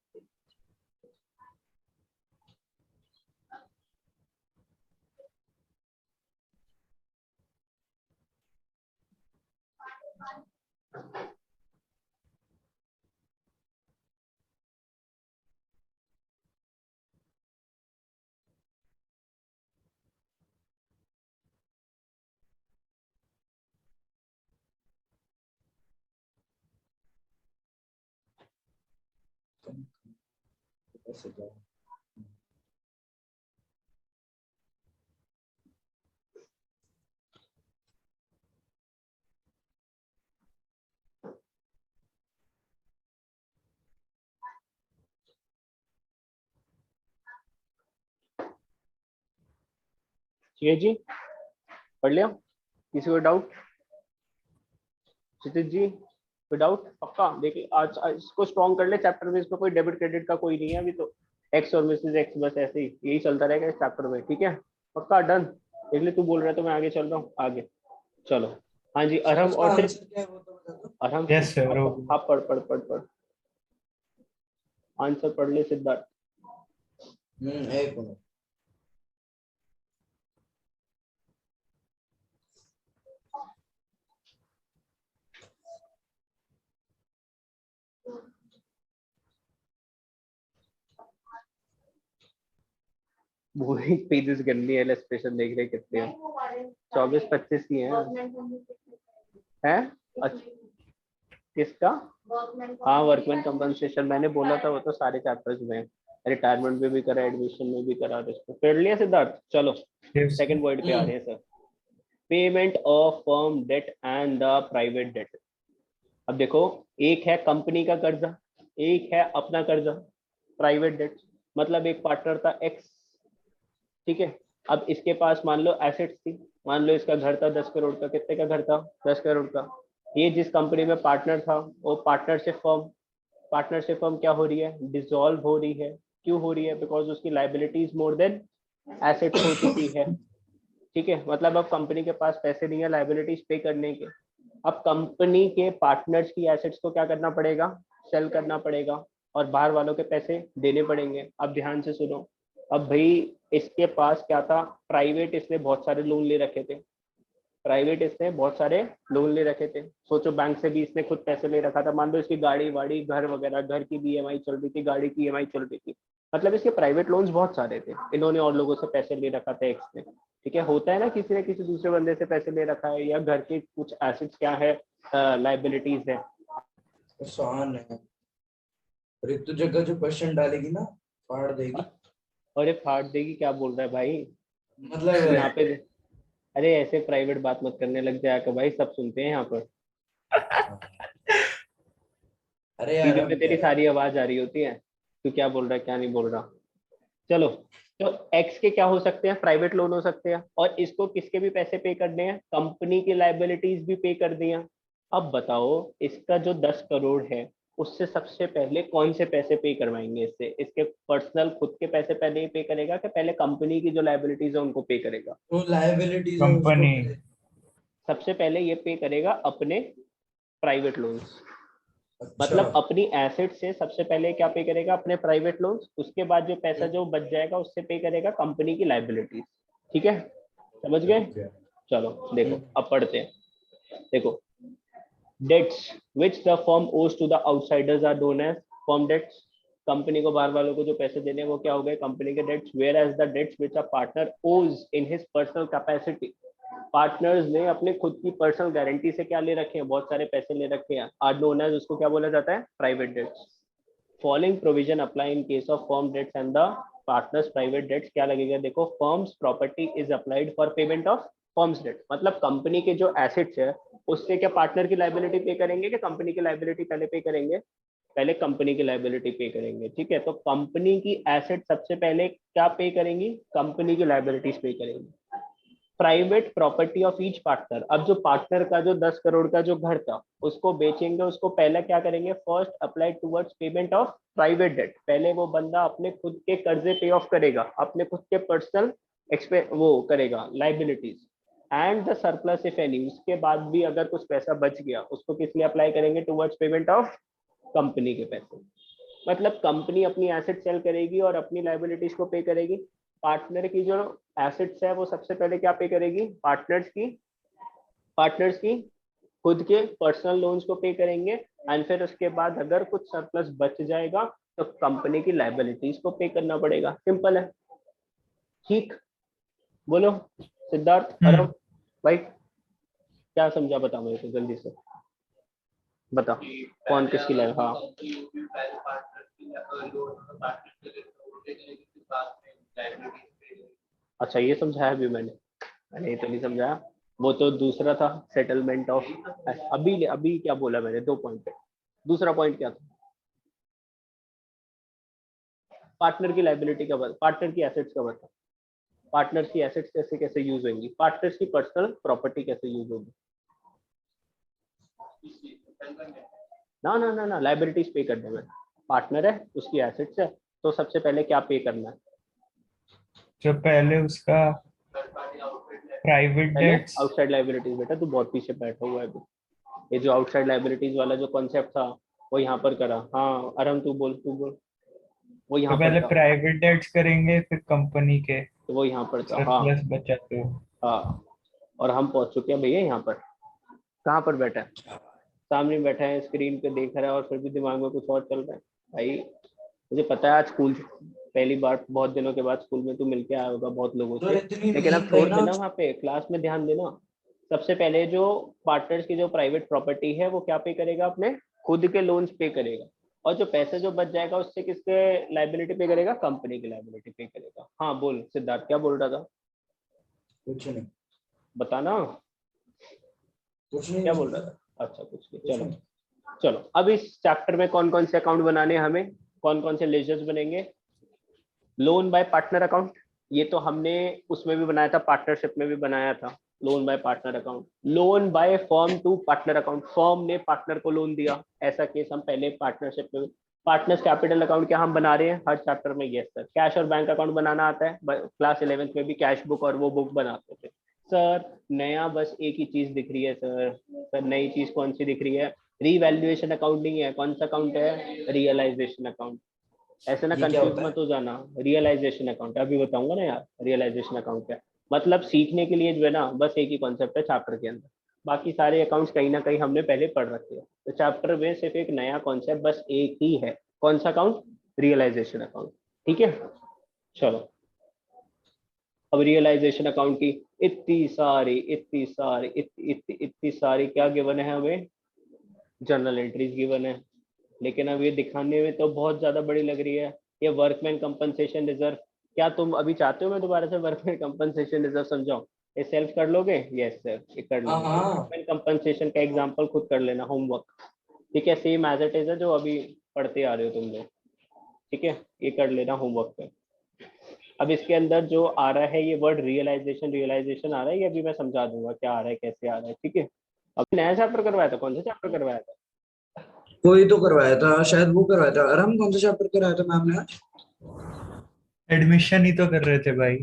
ठीक है जी, पढ़ लिया, किसी को डाउट, क्षितिज जी कोई डाउट पक्का। देखिए आज इसको स्ट्रॉन्ग कर ले चैप्टर में, इसमें कोई डेबिट क्रेडिट का कोई नहीं है अभी तो, एक्स और मिसेज एक्स बस ऐसे ही यही चलता रहेगा इस चैप्टर में। ठीक है, पक्का डन। देख ले, तू बोल रहा है तो मैं आगे चल रहा हूँ आगे। चलो। हाँ जी, सर अरहम उसका और सिर्फ आंसर क्या है वो तो बता दो। अरहम, यस सर, हो गया। आप पढ़ पढ़ पढ़ पढ़, आंसर पढ़ ले सिद्धार्थ। एक मिनट। मूविंग पेजेस गंदी है, इलस्ट्रेशन देख रहे कितने हैं, 24-25 ही हैं। हैं? अच्छा, किसका? हाँ, वर्कमैन कंपनसेशन मैंने बोला था, वो तो सारे चैप्टर्स में है, रिटायरमेंट में भी करा, एडमिशन में भी करा, इसको कर लिया सिद्धार्थ। चलो सेकंड पॉइंट पे आ रहे हैं sir, payment of firm debt and the private debt. अब देखो, एक है कंपनी का कर्जा, एक है अपना कर्जा, प्राइवेट डेट। मतलब एक पार्टनर था एक्स, ठीक है, अब इसके पास मान लो एसेट्स थी, मान लो इसका घर था 10 करोड़ का, कितने का घर था? 10 करोड़ का। ये जिस कंपनी में पार्टनर था वो पार्टनरशिप फर्म क्या हो रही है? डिसॉल्व हो रही है। क्यों हो रही है? बिकॉज उसकी लाइबिलिटीज मोर देन एसेट्स हो चुकी है, ठीक है। मतलब अब कंपनी के पास पैसे नहीं है लाइबिलिटीज पे करने के, अब कंपनी के पार्टनर्स की एसेट्स को क्या करना पड़ेगा? सेल करना पड़ेगा, और बाहर वालों के पैसे देने पड़ेंगे। अब ध्यान से सुनो, अब भाई इसके पास क्या था? प्राइवेट, इसने बहुत सारे लोन ले रखे थे, प्राइवेट इसने बहुत सारे लोन ले रखे थे। सोचो बैंक से भी इसने खुद पैसे ले रखा था, मान लो इसकी गाड़ी वाड़ी घर वगैरह, घर की भी ईएमआई चल रही थी, गाड़ी की ईएमआई चल रही थी, मतलब इसके प्राइवेट लोन्स बहुत सारे थे, इन्होंने और लोगों से पैसे ले रखा था एक्स ने, ठीक है। होता है ना, किसी ने किसी दूसरे बंदे से पैसे ले रखा है, या घर के कुछ एसेट्स क्या है, लाइबिलिटीज है। आसान है, ऋतु जगह जो क्वेश्चन डालेगी ना फाड़ देगी। और ये फाड़ देगी, क्या बोल रहा है भाई? यहाँ मतलब पे अरे ऐसे प्राइवेट बात मत करने लग जाया कर भाई, सब सुनते हैं यहाँ पर, अरे यार वीडियो हम में कह तेरी रहे सारी आवाज आ रही होती है, तू क्या बोल रहा है क्या नहीं बोल रहा। चलो, तो एक्स के क्या हो सकते हैं? प्राइवेट लोन हो सकते हैं, और इसको किसके भी पैसे पे करने हैं? कंपनी की लाइबिलिटीज भी पे कर दी हैं। अब बताओ, इसका जो 10 करोड़ है, उससे सबसे पहले कौन से पैसे पे करवाएंगे? इससे इसके पर्सनल खुद के पैसे पहले ही पे करेगा, कि पहले कंपनी की जो लाइबिलिटीज है उनको पे करेगा? वो लायबिलिटीज है उसको कंपनी। सबसे पहले ये पे करेगा अपने प्राइवेट लोन्स, अच्छा मतलब अपनी एसेट से सबसे पहले क्या पे करेगा? अपने प्राइवेट लोन्स, उसके बाद जो पैसा जो बच जाएगा उससे पे करेगा कंपनी की लाइबिलिटीज, ठीक है, समझ गए? ओके चलो देखो, अब पढ़ते हैं। देखो, debts which the firm owes to the outsiders are known as firm debts. Company को बाहर वालों को जो पैसे देने हैं वो क्या हो गए? कंपनी के debts. Whereas the debts which a partner owes in his personal capacity, partners ने अपने खुद की पर्सनल गारंटी से क्या ले रखे हैं? बहुत सारे पैसे ले रखे हैं, आर नोन एज, उसको क्या बोला जाता है? Private debts. Following provision apply in case of firm debts and the partners private debts. क्या लगेगा? देखो, firm's property is applied for payment of firm's debt, मतलब कंपनी के जो एसेट्स है उससे क्या पार्टनर की लाइबिलिटी पे करेंगे, कि कंपनी की लाइबिलिटी पहले पे करेंगे? पहले कंपनी की लाइबिलिटी पे करेंगे, ठीक है। तो कंपनी की एसेट सबसे पहले क्या पे करेंगी? कंपनी की लाइबिलिटीज पे करेंगी। Private property of each partner, अब जो पार्टनर का जो 10 करोड़ का जो घर था उसको बेचेंगे, उसको पहले क्या करेंगे? First apply towards payment of private debt, पहले वो बंदा अपने खुद के कर्जे पे ऑफ करेगा, अपने खुद के पर्सनल वो करेगा liabilities, and the surplus if any, उसके बाद भी अगर कुछ पैसा बच गया उसको किस लिए अप्लाई करेंगे? टुवर्ड्स पेमेंट ऑफ कंपनी के पैसे। मतलब कंपनी अपनी एसेट सेल करेगी और अपनी लाइबिलिटीज को पे करेगी, पार्टनर की जो एसेट्स है वो सबसे पहले क्या पे करेगी? पार्टनर्स की खुद के पर्सनल लोन्स को पे करेंगे, एंड फिर उसके बाद अगर कुछ सरप्लस बच जाएगा तो कंपनी की लाइबिलिटीज को पे करना पड़ेगा। सिंपल है, ठीक? बोलो सिद्धार्थ, अरब भाई, क्या समझा? बता मेरे को जल्दी से बता, कौन किसकी लाइफ? हाँ, अच्छा ये समझाया भी मैंने ये तो नहीं समझाया, वो तो दूसरा था, सेटलमेंट ऑफ। अभी अभी क्या बोला मैंने? 2 पॉइंट पे, दूसरा पॉइंट क्या था? पार्टनर की लाइबिलिटी का बता, पार्टनर की एसेट्स का बता, पार्टनर्स की एसेट्स कैसे कैसे यूज होंगी, पार्टनर्स की पर्सनल प्रॉपर्टी कैसे यूज होगी? ना लाइबिलिटीज पे करने में, पार्टनर है उसकी एसेट्स है, तो सबसे पहले क्या पे करना है? जो पहले उसका प्राइवेट पहले डेट्स। Outside liabilities. बेटा तू बहुत पीछे बैठा हुआ है अभी, ये जो आउटसाइड लाइबिलिटीज वाला जो कॉन्सेप्ट था वो यहाँ पर करा। हाँ अरम, तू बोल, वो तो यहाँ पर पहले था, प्राइवेट डेट्स करेंगे फिर कंपनी के तो वो यहाँ पर था। हाँ सरप्लस बचा तो। हाँ, और हम पहुंच चुके हैं भैया यहाँ पर। कहाँ पर बैठा है? सामने बैठा है, स्क्रीन पे देख रहा है, और फिर भी दिमाग में कुछ और चल रहा है। भाई मुझे पता है आज स्कूल पहली बार बहुत दिनों के बाद स्कूल में तू मिलके आया होगा बहुत लोगों तो से, इतनी लेकिन अब नींद छोड़ गई ना। देना वहाँ पे, क्लास में ध्यान देना। सबसे पहले जो पार्टनर्स की जो प्राइवेट प्रॉपर्टी है वो क्या पे करेगा, अपने खुद के लोन्स पे करेगा, और जो पैसे जो बच जाएगा उससे किसके लाइबिलिटी पे करेगा, कंपनी की लाइबिलिटी पे करेगा। हाँ बोल सिद्धार्थ, क्या बोल रहा था, कुछ नहीं, बताना कुछ नहीं, क्या कुछ बोल नहीं, रहा था। अच्छा कुछ नहीं, कुछ चलो। नहीं। चलो अब इस चैप्टर में कौन कौन से अकाउंट बनाने हैं हमें, कौन कौन से लेजर्स बनेंगे। लोन बाय पार्टनर अकाउंट, ये तो हमने उसमें भी बनाया था, पार्टनरशिप में भी बनाया था। Loan by partner account, loan by firm to partner account, फर्म ने पार्टनर को लोन दिया, ऐसा केस हम पहले पार्टनरशिप में। पार्टनर्स कैपिटल अकाउंट क्या हम बना रहे हैं हर चैप्टर में, यस सर। कैश और बैंक अकाउंट बनाना आता है, क्लास 11th में भी कैश बुक और वो बुक बनाते थे सर। नया बस एक ही चीज दिख रही है सर। सर नई चीज कौन सी दिख रही है, रीवैल्यूएशन अकाउंटिंग है। कौन सा अकाउंट है, रियलाइजेशन अकाउंट। ऐसे ना ये क्या कंफ्यूज होता है? मत हो जाना, रियलाइजेशन अकाउंट अभी बताऊंगा ना यार। रियलाइजेशन अकाउंट क्या है? मतलब सीखने के लिए जो है ना, बस एक ही कॉन्सेप्ट है चैप्टर के अंदर, बाकी सारे अकाउंट्स कहीं ना कहीं हमने पहले पढ़ रखे हैं। तो चैप्टर में सिर्फ एक नया कॉन्सेप्ट बस एक ही है, कौन सा अकाउंट, रियलाइजेशन अकाउंट। ठीक है चलो। अब रियलाइजेशन अकाउंट की इतनी सारी क्या गिवन है हमें, जर्नल एंट्रीज गिवन है। लेकिन अब ये दिखाने में तो बहुत ज्यादा बड़ी लग रही है। ये वर्कमैन कंपनसेशन रिजर्व, क्या तुम अभी चाहते हो मैं दोबारा से वर्कमैन कंपनसेशन रिजर्व समझाऊं? ये सेल्फ कर लोगे, यस सर ये कर हाँ लेंगे। हाँ। वर्कमैन कंपनसेशन का एग्जांपल खुद कर लेना, होमवर्क। ठीक है, सेम एज इट इज है जो अभी पढ़ते आ रहे हो तुम लोग। ठीक है, ये कर लेना होमवर्क पे। अब इसके अंदर जो आ रहा है ये वर्ड रियलाइजेशन, रियलाइजेशन आ रहा है, ये अभी मैं समझा दूंगा क्या आ रहा है, कैसे आ रहा है। ठीक है, अभी नया चैप्टर करवाया था, कौन सा चैप्टर करवाया था? कोई तो करवाया था शायद, वो करवाया था। अरे हम कौन सा चैप्टर कराया था मैम ने आज? एडमिशन ही तो कर रहे थे भाई।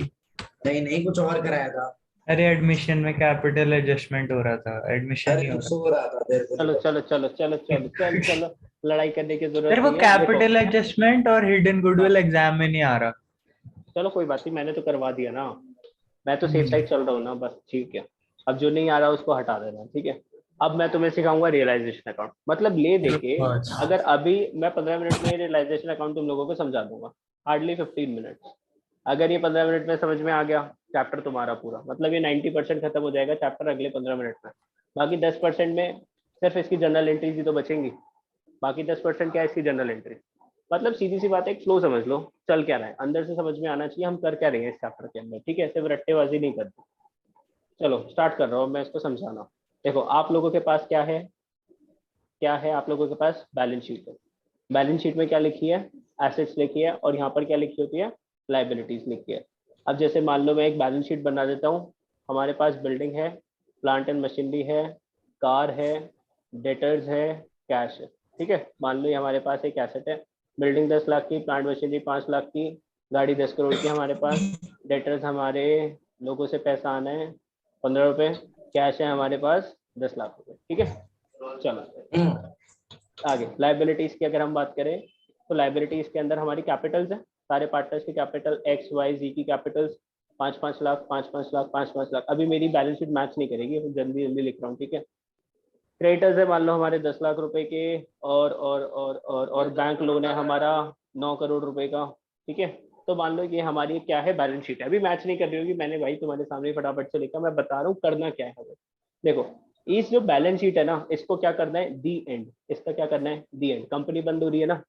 नहीं नहीं, कुछ और कराया था। अरे एडमिशन में कैपिटल एडजस्टमेंट हो रहा था, एडमिशन अरे नहीं हो तू रहा। सो रहा था, तेरे को नहीं चलो चलो पता। चलो चलो चलो चल चलो, लड़ाई करने की यार जरूरत वो नहीं है, देखो। कैपिटल एडजस्टमेंट और हिडन गुडविल हाँ एग्जाम में नहीं आ रहा। चलो कोई बात नहीं, मैंने तो करवा दिया ना, मैं तो सेफ हम्म। साइड चल रहा हूँ ना बस। ठीक है, अब जो नहीं आ रहा उसको हटा देना। ठीक है, अब मैं तुम्हें सिखाऊंगा रियलाइजेशन अकाउंट, मतलब ले देके। अगर अभी मैं 15 मिनट में रियलाइजेशन अकाउंट तुम लोगों को समझा दूंगा, हार्डली 15 मिनट। अगर ये 15 मिनट में समझ में आ गया, चैप्टर तुम्हारा पूरा, मतलब ये 90% खत्म हो जाएगा चैप्टर अगले 15 मिनट में। बाकी 10% में सिर्फ इसकी जनरल एंट्रीज ही तो बचेंगी। बाकी 10% क्या है, इसकी जनरल एंट्री। मतलब सीधी सी बात है, एक फ्लो समझ लो, चल क्या रहा है अंदर से समझ में आना चाहिए, हम कर क्या रहे हैं इस चैप्टर के अंदर। ठीक है, सिर्फ रट्टेबाजी नहीं करते। चलो स्टार्ट कर रहा हूँ मैं इसको समझाना। देखो आप लोगों के पास क्या है, क्या है आप लोगों के पास, बैलेंस शीट है। बैलेंस शीट में क्या लिखी है, एसेट्स लिखी है, और यहाँ पर क्या लिखी होती है, लाइबिलिटीज लिखी है। अब जैसे मान लो मैं एक बैलेंस शीट बना देता हूँ, हमारे पास बिल्डिंग है, प्लांट एंड मशीनरी है, कार है, डेटर्स है, कैश है। ठीक है, मान लो ये हमारे पास एक एसेट है, बिल्डिंग 10 लाख की, प्लांट मशीनरी 5 लाख की, गाड़ी 10 करोड़ की हमारे पास, डेटर्स हमारे लोगों से पैसा आना है 15 रुपये, कैश है हमारे पास 10 लाख रुपए। ठीक है चलो हम्म। आगे लाइबिलिटीज की अगर हम बात करें, तो लाइबिलिटीज के अंदर हमारी कैपिटल्स है, सारे पार्टनर्स की कैपिटल, एक्स वाई जी की कैपिटल्स, 5-5 लाख, 5-5 लाख, 5-5 लाख। अभी मेरी बैलेंस शीट मैच नहीं करेगी, जल्दी जल्दी लिख रहा हूँ। ठीक है, क्रेडिटर्स है मान लो हमारे 10 लाख रुपए के, और बैंक लोन है हमारा 9 करोड़ रुपए का। ठीक है, तो मान लो ये हमारी क्या है, बैलेंस शीट है। अभी मैच नहीं कर रही होगी, मैंने भाई तुम्हारे सामने फटाफट से लिखा, मैं बता रहा हूँ करना क्या है हमें। देखो इस जो बैलेंस शीट है ना, इसको क्या करना है, दी एंड, इसका क्या करना है, दी एंड। कंपनी बंद हो रही है ना,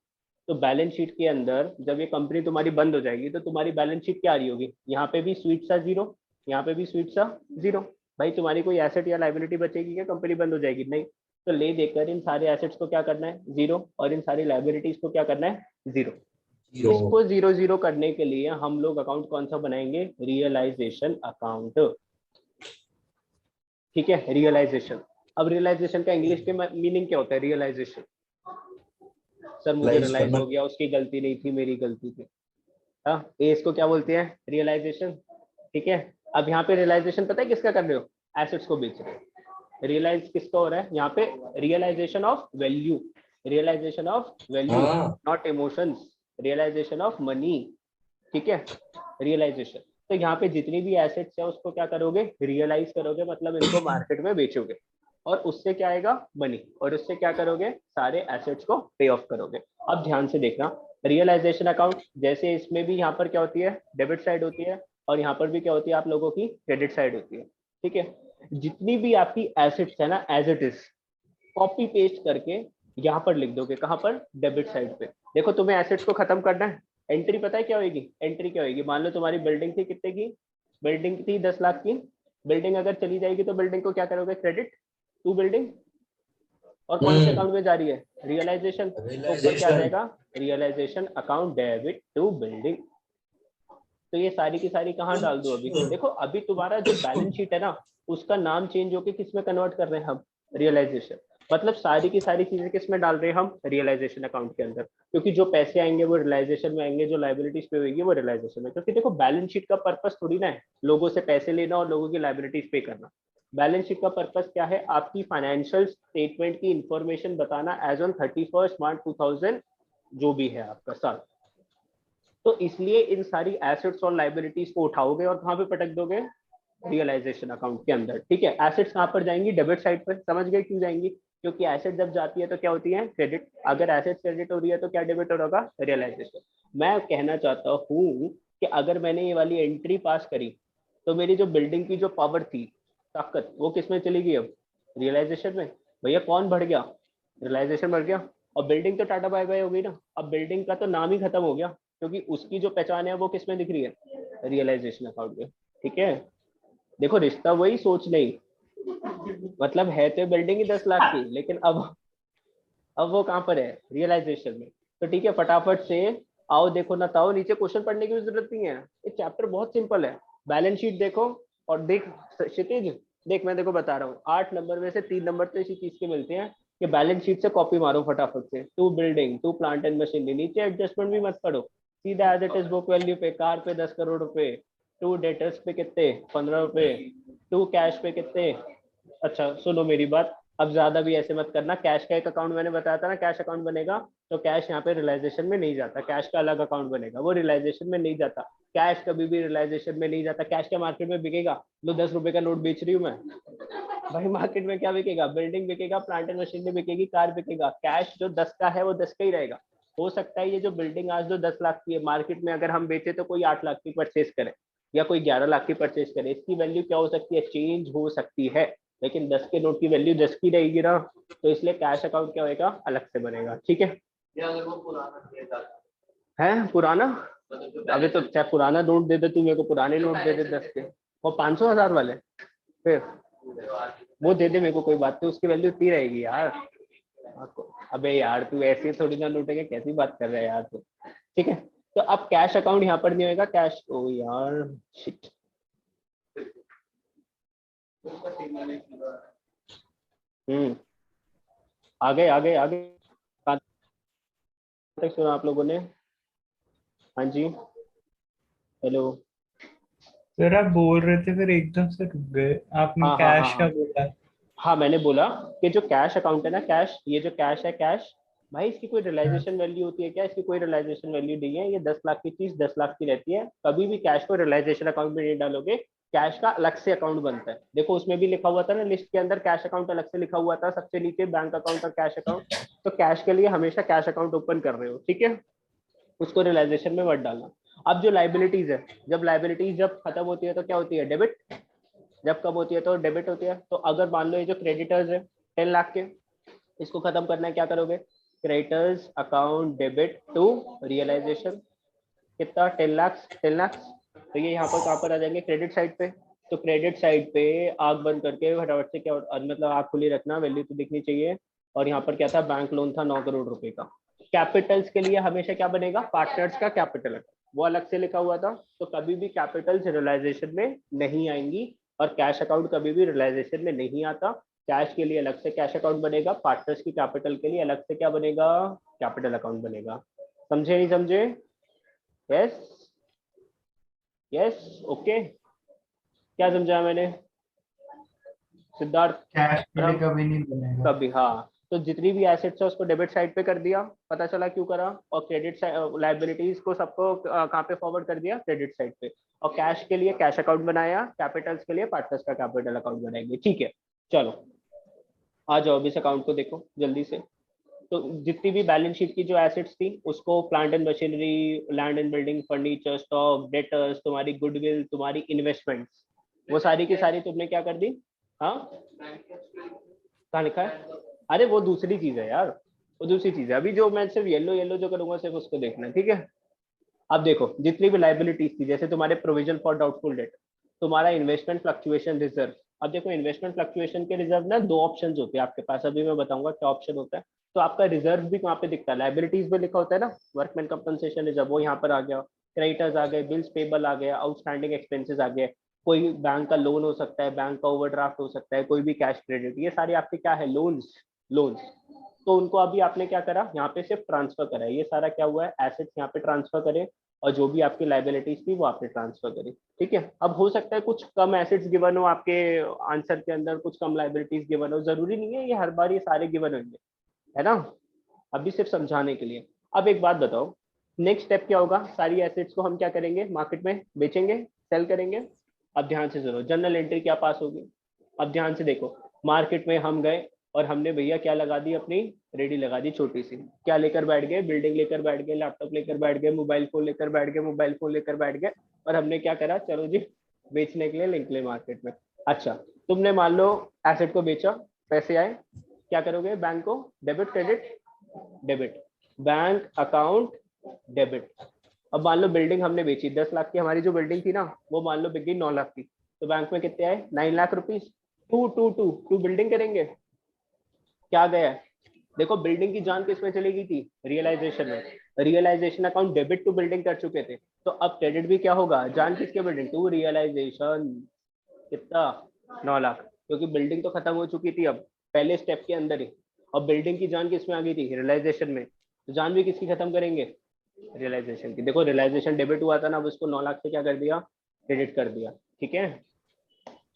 तो बैलेंस शीट के अंदर जब ये कंपनी तुम्हारी बंद हो जाएगी, तो तुम्हारी बैलेंस शीट क्या आ रही होगी, यहाँ पे भी स्वीट सा जीरो, यहाँ पे भी स्वीट सा जीरो। भाई तुम्हारी कोई एसेट या लाइबिलिटी बचेगी क्या, कंपनी बंद हो जाएगी, नहीं। तो ले देकर इन सारे एसेट्स को क्या करना है, जीरो, और इन सारी लाइबिलिटीज को क्या करना है, जीरो। जीरो। इसको जीरो जीरो करने के लिए हम लोग अकाउंट कौन सा बनाएंगे, रियलाइजेशन अकाउंट। ठीक है, रियलाइजेशन। अब रियलाइजेशन का इंग्लिश के मीनिंग क्या होता है, रियलाइजेशन। सर मुझे रियलाइज रियलाइज करना। हो गया, उसकी गलती नहीं थी, मेरी गलती थी। हाँ, ये इसको क्या बोलते हैं, रियलाइजेशन। ठीक है, अब यहाँ पे रियलाइजेशन पता है किसका कर रहे हो, एसेट्स को बेच रहे हो। रियलाइज किसका हो रहा है यहाँ पे, realisation of value, realisation of value, हाँ। Not emotions, realisation of money. ठीक है, रियलाइजेशन। तो यहाँ पे जितनी भी एसेट्स है उसको क्या करोगे, रियलाइज करोगे, मतलब इनको मार्केट में बेचोगे, और उससे क्या आएगा, मनी, और उससे क्या करोगे, सारे एसेट्स को पे ऑफ करोगे। अब ध्यान से देखना, रियलाइजेशन अकाउंट जैसे इसमें भी यहाँ पर क्या होती है, डेबिट साइड होती है, और यहाँ पर भी क्या होती है आप लोगों की, क्रेडिट साइड होती है। ठीक है, जितनी भी आपकी एसेट्स है ना, as it is copy paste करके यहाँ पर लिख दोगे, कहाँ पर, डेबिट साइड पे। देखो तुम्हें एसेट्स को खत्म करना है, एंट्री पता है क्या होगी, एंट्री क्या होगी, मान लो तुम्हारी बिल्डिंग थी कितने की, बिल्डिंग थी 10 लाख की, बिल्डिंग अगर चली जाएगी तो बिल्डिंग को क्या करोगे, क्रेडिट टू बिल्डिंग, और कौन से अकाउंट में जा रही है, रियलाइजेशन, तो ऊपर क्या आ जाएगा, realisation account debit to building. तो ये सारी की सारी कहाँ डाल दो, अभी देखो अभी तुम्हारा जो बैलेंस शीट है ना, उसका नाम चेंज होके किस में कन्वर्ट कर रहे हैं हम, रियलाइजेशन। मतलब सारी की सारी चीजें किस में डाल रहे हैं हम, रियलाइजेशन अकाउंट के अंदर, क्योंकि जो पैसे आएंगे वो रियलाइजेशन में आएंगे, जो लाइबिलिटीज पे होगी वो रियलाइजेशन में। क्योंकि देखो बैलेंस शीट का पर्पस थोड़ी ना है लोगों से पैसे लेना और लोगों की लाइबिलिटीज पे करना। बैलेंस शीट का पर्पस क्या है, आपकी फाइनेंशियल स्टेटमेंट की इंफॉर्मेशन बताना एज ऑन 31 मार्च 2000 जो भी है आपका साल। तो इसलिए इन सारी एसेट्स और लाइबिलिटीज को उठाओगे और कहाँ पे पटक दोगे, रियलाइजेशन अकाउंट के अंदर। ठीक है, एसेट्स कहाँ पर जाएंगी, डेबिट साइड पर, समझ गए क्यों जाएंगी, क्योंकि एसेट जब जाती है तो क्या होती है, क्रेडिट। अगर एसेट क्रेडिट हो रही है तो क्या डेबिट होगा, रियलाइजेशन। मैं कहना चाहता हूँ कि अगर मैंने ये वाली एंट्री पास करी तो मेरी जो बिल्डिंग की जो पावर थी, ताकत, वो किस में चली गई अब, रियलाइजेशन में। भैया कौन बढ़ गया, रियलाइजेशन बढ़ गया, और बिल्डिंग तो टाटा बाय बाय हो गई ना, अब बिल्डिंग का तो नाम ही खत्म हो गया, क्योंकि उसकी जो पहचान है वो किस में दिख रही है, रियलाइजेशन अकाउंट में। ठीक है, देखो रिश्ता वही, सोच नहीं, मतलब है तो बिल्डिंग ही 10 लाख की, लेकिन अब वो कहाँ पर है, रियलाइजेशन में। तो ठीक है, फटाफट से आओ, देखो ना ताओ, नीचे क्वेश्चन पढ़ने की भी जरूरत नहीं है, ये चैप्टर बहुत सिंपल है। बैलेंस शीट देखो और देख, क्षितिज देख, मैं देखो बता रहा हूँ, 8 नंबर में से 3 नंबर तो इसी चीज के मिलते हैं कि बैलेंस शीट से कॉपी मारो फटाफट से, to building, to plant and machinery, नीचे एडजस्टमेंट भी मत पढ़ो, सीधा as it is book value पे, कार पे 10 करोड़ रुपए, टू डेटर्स पे कितने, 15 रुपए, टू कैश पे कितने। अच्छा सुनो मेरी बात, अब ज्यादा भी ऐसे मत करना, कैश का एक अकाउंट मैंने बताया था ना, कैश अकाउंट बनेगा, तो कैश यहाँ पे रियलाइजेशन में नहीं जाता, कैश का अलग अकाउंट बनेगा, वो रियलाइजेशन में नहीं जाता, कैश कभी भी रियलाइजेशन में नहीं जाता। कैश क्या मार्केट में बिकेगा, लो 10 रुपए का नोट बेच रही हूँ मैं, भाई मार्केट में क्या बिकेगा, बिल्डिंग बिकेगा, प्लांट एंड मशीनरी बिकेगी, कार बिकेगा, कैश जो 10 का है वो 10 का ही रहेगा। हो सकता है ये जो बिल्डिंग आज जो 10 लाख की है, मार्केट में अगर हम बेचे तो कोई 8 लाख की परचेज करे या कोई 11 लाख की परचेज करे, इसकी वैल्यू क्या हो सकती है, चेंज हो सकती है, लेकिन 10 के नोट की वैल्यू 10 की रहेगी ना, तो इसलिए कैश अकाउंट क्या होगा, अलग से बनेगा। ठीक है, अगर वो पुराना है पुराना, मतलब अभी तो चाहे पुराना नोट दे दे तू मेरे को, पुराने नोट दे दे 10 के, और 500 1000 वाले, फिर वो दे दे मेरे को, कोई बात नहीं, उसकी वैल्यू इतनी रहेगी यार। अबे यार तू ऐसे थोड़ी ना लूटेगा, कैसी बात कर रहा है यार तू। ठीक है, तो अब कैश अकाउंट यहाँ पर नहीं होगा, कैश, ओ यार शिट, आगे आगे आगे, कहाँ तक सुना आप लोगों ने, हाँ जी, हेलो, सर आप बोल रहे थे फिर एकदम से रुक गए, आपने हाँ हाँ हाँ कैश का हाँ बोला। हाँ, मैंने बोला कि जो कैश अकाउंट है ना, कैश, ये जो कैश है, कैश भाई इसकी कोई हाँ, रियलाइजेशन वैल्यू होती है क्या, इसकी कोई रियलाइजेशन वैल्यू नहीं है, ये 10 लाख की चीज 10 लाख की रहती है, कभी भी कैश को रियलाइजेशन अकाउंट में नहीं डालोगे, कैश का अलग से अकाउंट बनता है। देखो उसमें भी लिखा हुआ था ना, लिस्ट के अंदर कैश अकाउंट अलग से लिखा हुआ था, सबसे नीचे बैंक अकाउंट और कैश अकाउंट, तो कैश के लिए हमेशा कैश अकाउंट ओपन कर रहे हो, ठीक है, उसको रियलाइजेशन में मत डालना। अब जो लाइबिलिटीज है, जब लाइबिलिटीज जब खत्म होती है तो क्या होती है, डेबिट, जब कब होती है तो डेबिट होती है। तो अगर मान लो ये जो क्रेडिटर्स है 10 लाख के, इसको खत्म करना है, क्या करोगे, creditors account debit to realisation, कितना, 10 लाख, 10 लाख, तो ये यहाँ पर कहाँ पर आ जाएंगे, क्रेडिट साइड पे। तो क्रेडिट साइड पे आग बंद करके फटाफट से क्या, मतलब आग खुली रखना, वैल्यू तो दिखनी चाहिए। और यहाँ पर क्या था, बैंक लोन था 9 करोड़ रुपए का। कैपिटल्स के लिए हमेशा क्या बनेगा, पार्टनर्स का कैपिटल, वो अलग से लिखा हुआ था, तो कभी भी कैपिटल्स रियलाइजेशन में नहीं आएंगी, और कैश अकाउंट कभी भी रियलाइजेशन में नहीं आता। कैश के लिए अलग से कैश अकाउंट बनेगा, पार्टनर्स की कैपिटल के लिए अलग से क्या बनेगा, कैपिटल अकाउंट बनेगा। समझे नहीं समझे, यस यस ओके, क्या समझा मैंने, सिद्धार्थ, कैश के लिए राम, कभी नहीं बनेगा। कभी, हाँ, तो जितनी भी एसेट्स है उसको डेबिट साइड पे कर दिया, पता चला क्यों करा, और क्रेडिट लाइबिलिटीज को सबको कहाँ पे फॉरवर्ड कर दिया, क्रेडिट साइड पे, और कैश के लिए कैश अकाउंट बनाया, कैपिटल्स के लिए पार्टनर्स का कैपिटल अकाउंट बनाएंगे। ठीक है, चलो आ जाओ अब इस अकाउंट को देखो जल्दी से। तो जितनी भी बैलेंस शीट की जो एसेट्स थी उसको plant and machinery, land and building, furniture, stock, debtors, तुम्हारी गुडविल, तुम्हारी इन्वेस्टमेंट्स, वो सारी की सारी तुमने क्या कर दी। हाँ कहाँ लिखा है? अरे वो दूसरी चीज है यार, वो दूसरी चीज है। अभी जो मैं सिर्फ येलो येलो जो करूंगा सिर्फ उसको देखना, ठीक है। अब देखो जितनी भी लाइबिलिटीज थी, जैसे तुम्हारे प्रोविजन फॉर डाउटफुल डेट, तुम्हारा इन्वेस्टमेंट फ्लक्चुएशन रिजर्व। अब देखो इन्वेस्टमेंट फ्लक्चुएशन के रिजर्व ना दो ऑप्शन होते हैं आपके पास, अभी मैं बताऊंगा क्या ऑप्शन होता है। तो आपका रिजर्व भी वहाँ पे दिखता है, लाइबिलिटीज में लिखा होता है ना, वर्कमैन कंपनसेशन रिजर्व, वो यहाँ पर आ गया। क्रेडिटर्स आ गए, बिल्स पेबल आ गया, आउटस्टैंडिंग एक्सपेंसेस आ गए, कोई बैंक का लोन हो सकता है, बैंक का ओवरड्राफ्ट हो सकता है, कोई भी कैश क्रेडिट, ये सारे आपके क्या है, लोन्स। लोन्स तो उनको अभी आपने क्या करा, यहाँ पे सिर्फ ट्रांसफर करा है, ये सारा क्या हुआ है, एसेट्स यहाँ पे ट्रांसफर करे, और जो भी आपकी लाइबिलिटीज थी वो आपने ट्रांसफर करी। ठीक है, अब हो सकता है कुछ कम एसेट्स गिवन हो आपके आंसर के अंदर, कुछ कम लाइबिलिटीज गिवन हो, जरूरी नहीं है ये हर बार ये सारे गिवन होंगे, है ना। अभी सिर्फ समझाने के लिए। अब एक बात बताओ, नेक्स्ट स्टेप क्या होगा, सारी एसेट्स को हम क्या करेंगे, मार्केट में बेचेंगे, सेल करेंगे। अब ध्यान से सुनो, जनरल एंट्री क्या पास होगी। अब ध्यान से देखो, मार्केट में हम गए और हमने भैया क्या लगा दी, अपनी रेडी लगा दी छोटी सी, क्या लेकर बैठ गए, बिल्डिंग लेकर बैठ गए, लैपटॉप लेकर बैठ गए, मोबाइल फोन लेकर बैठ गए, मोबाइल फोन लेकर बैठ गए, और हमने क्या करा, चलो जी बेचने के लिए निकले मार्केट में। अच्छा, तुमने मान लो एसेट को बेचा, पैसे आए, क्या करोगे, बैंक को debit credit, debit, bank account debit. अब मान लो बिल्डिंग हमने बेची 10 लाख की, हमारी जो बिल्डिंग थी ना वो मान लो बिक गई 9 लाख की, तो बैंक में कितने आए, 9 लाख रुपीज। टू बिल्डिंग करेंगे, क्या गया है, देखो बिल्डिंग की जान किस में चली गई थी, रियलाइजेशन में, realisation account debit to building कर चुके थे, तो अब क्रेडिट भी क्या होगा, जान किसके, बिल्डिंग टू रियलाइजेशन, कितना, 9 लाख, क्योंकि बिल्डिंग तो खत्म हो चुकी थी अब पहले स्टेप के अंदर ही, और बिल्डिंग की जान किस में आ गई थी, रियलाइजेशन में, तो जान भी किसकी खत्म करेंगे, रियलाइजेशन की। देखो रियलाइजेशन डेबिट हुआ था ना, अब उसको 9 लाख से क्या कर दिया, क्रेडिट कर दिया। ठीक है,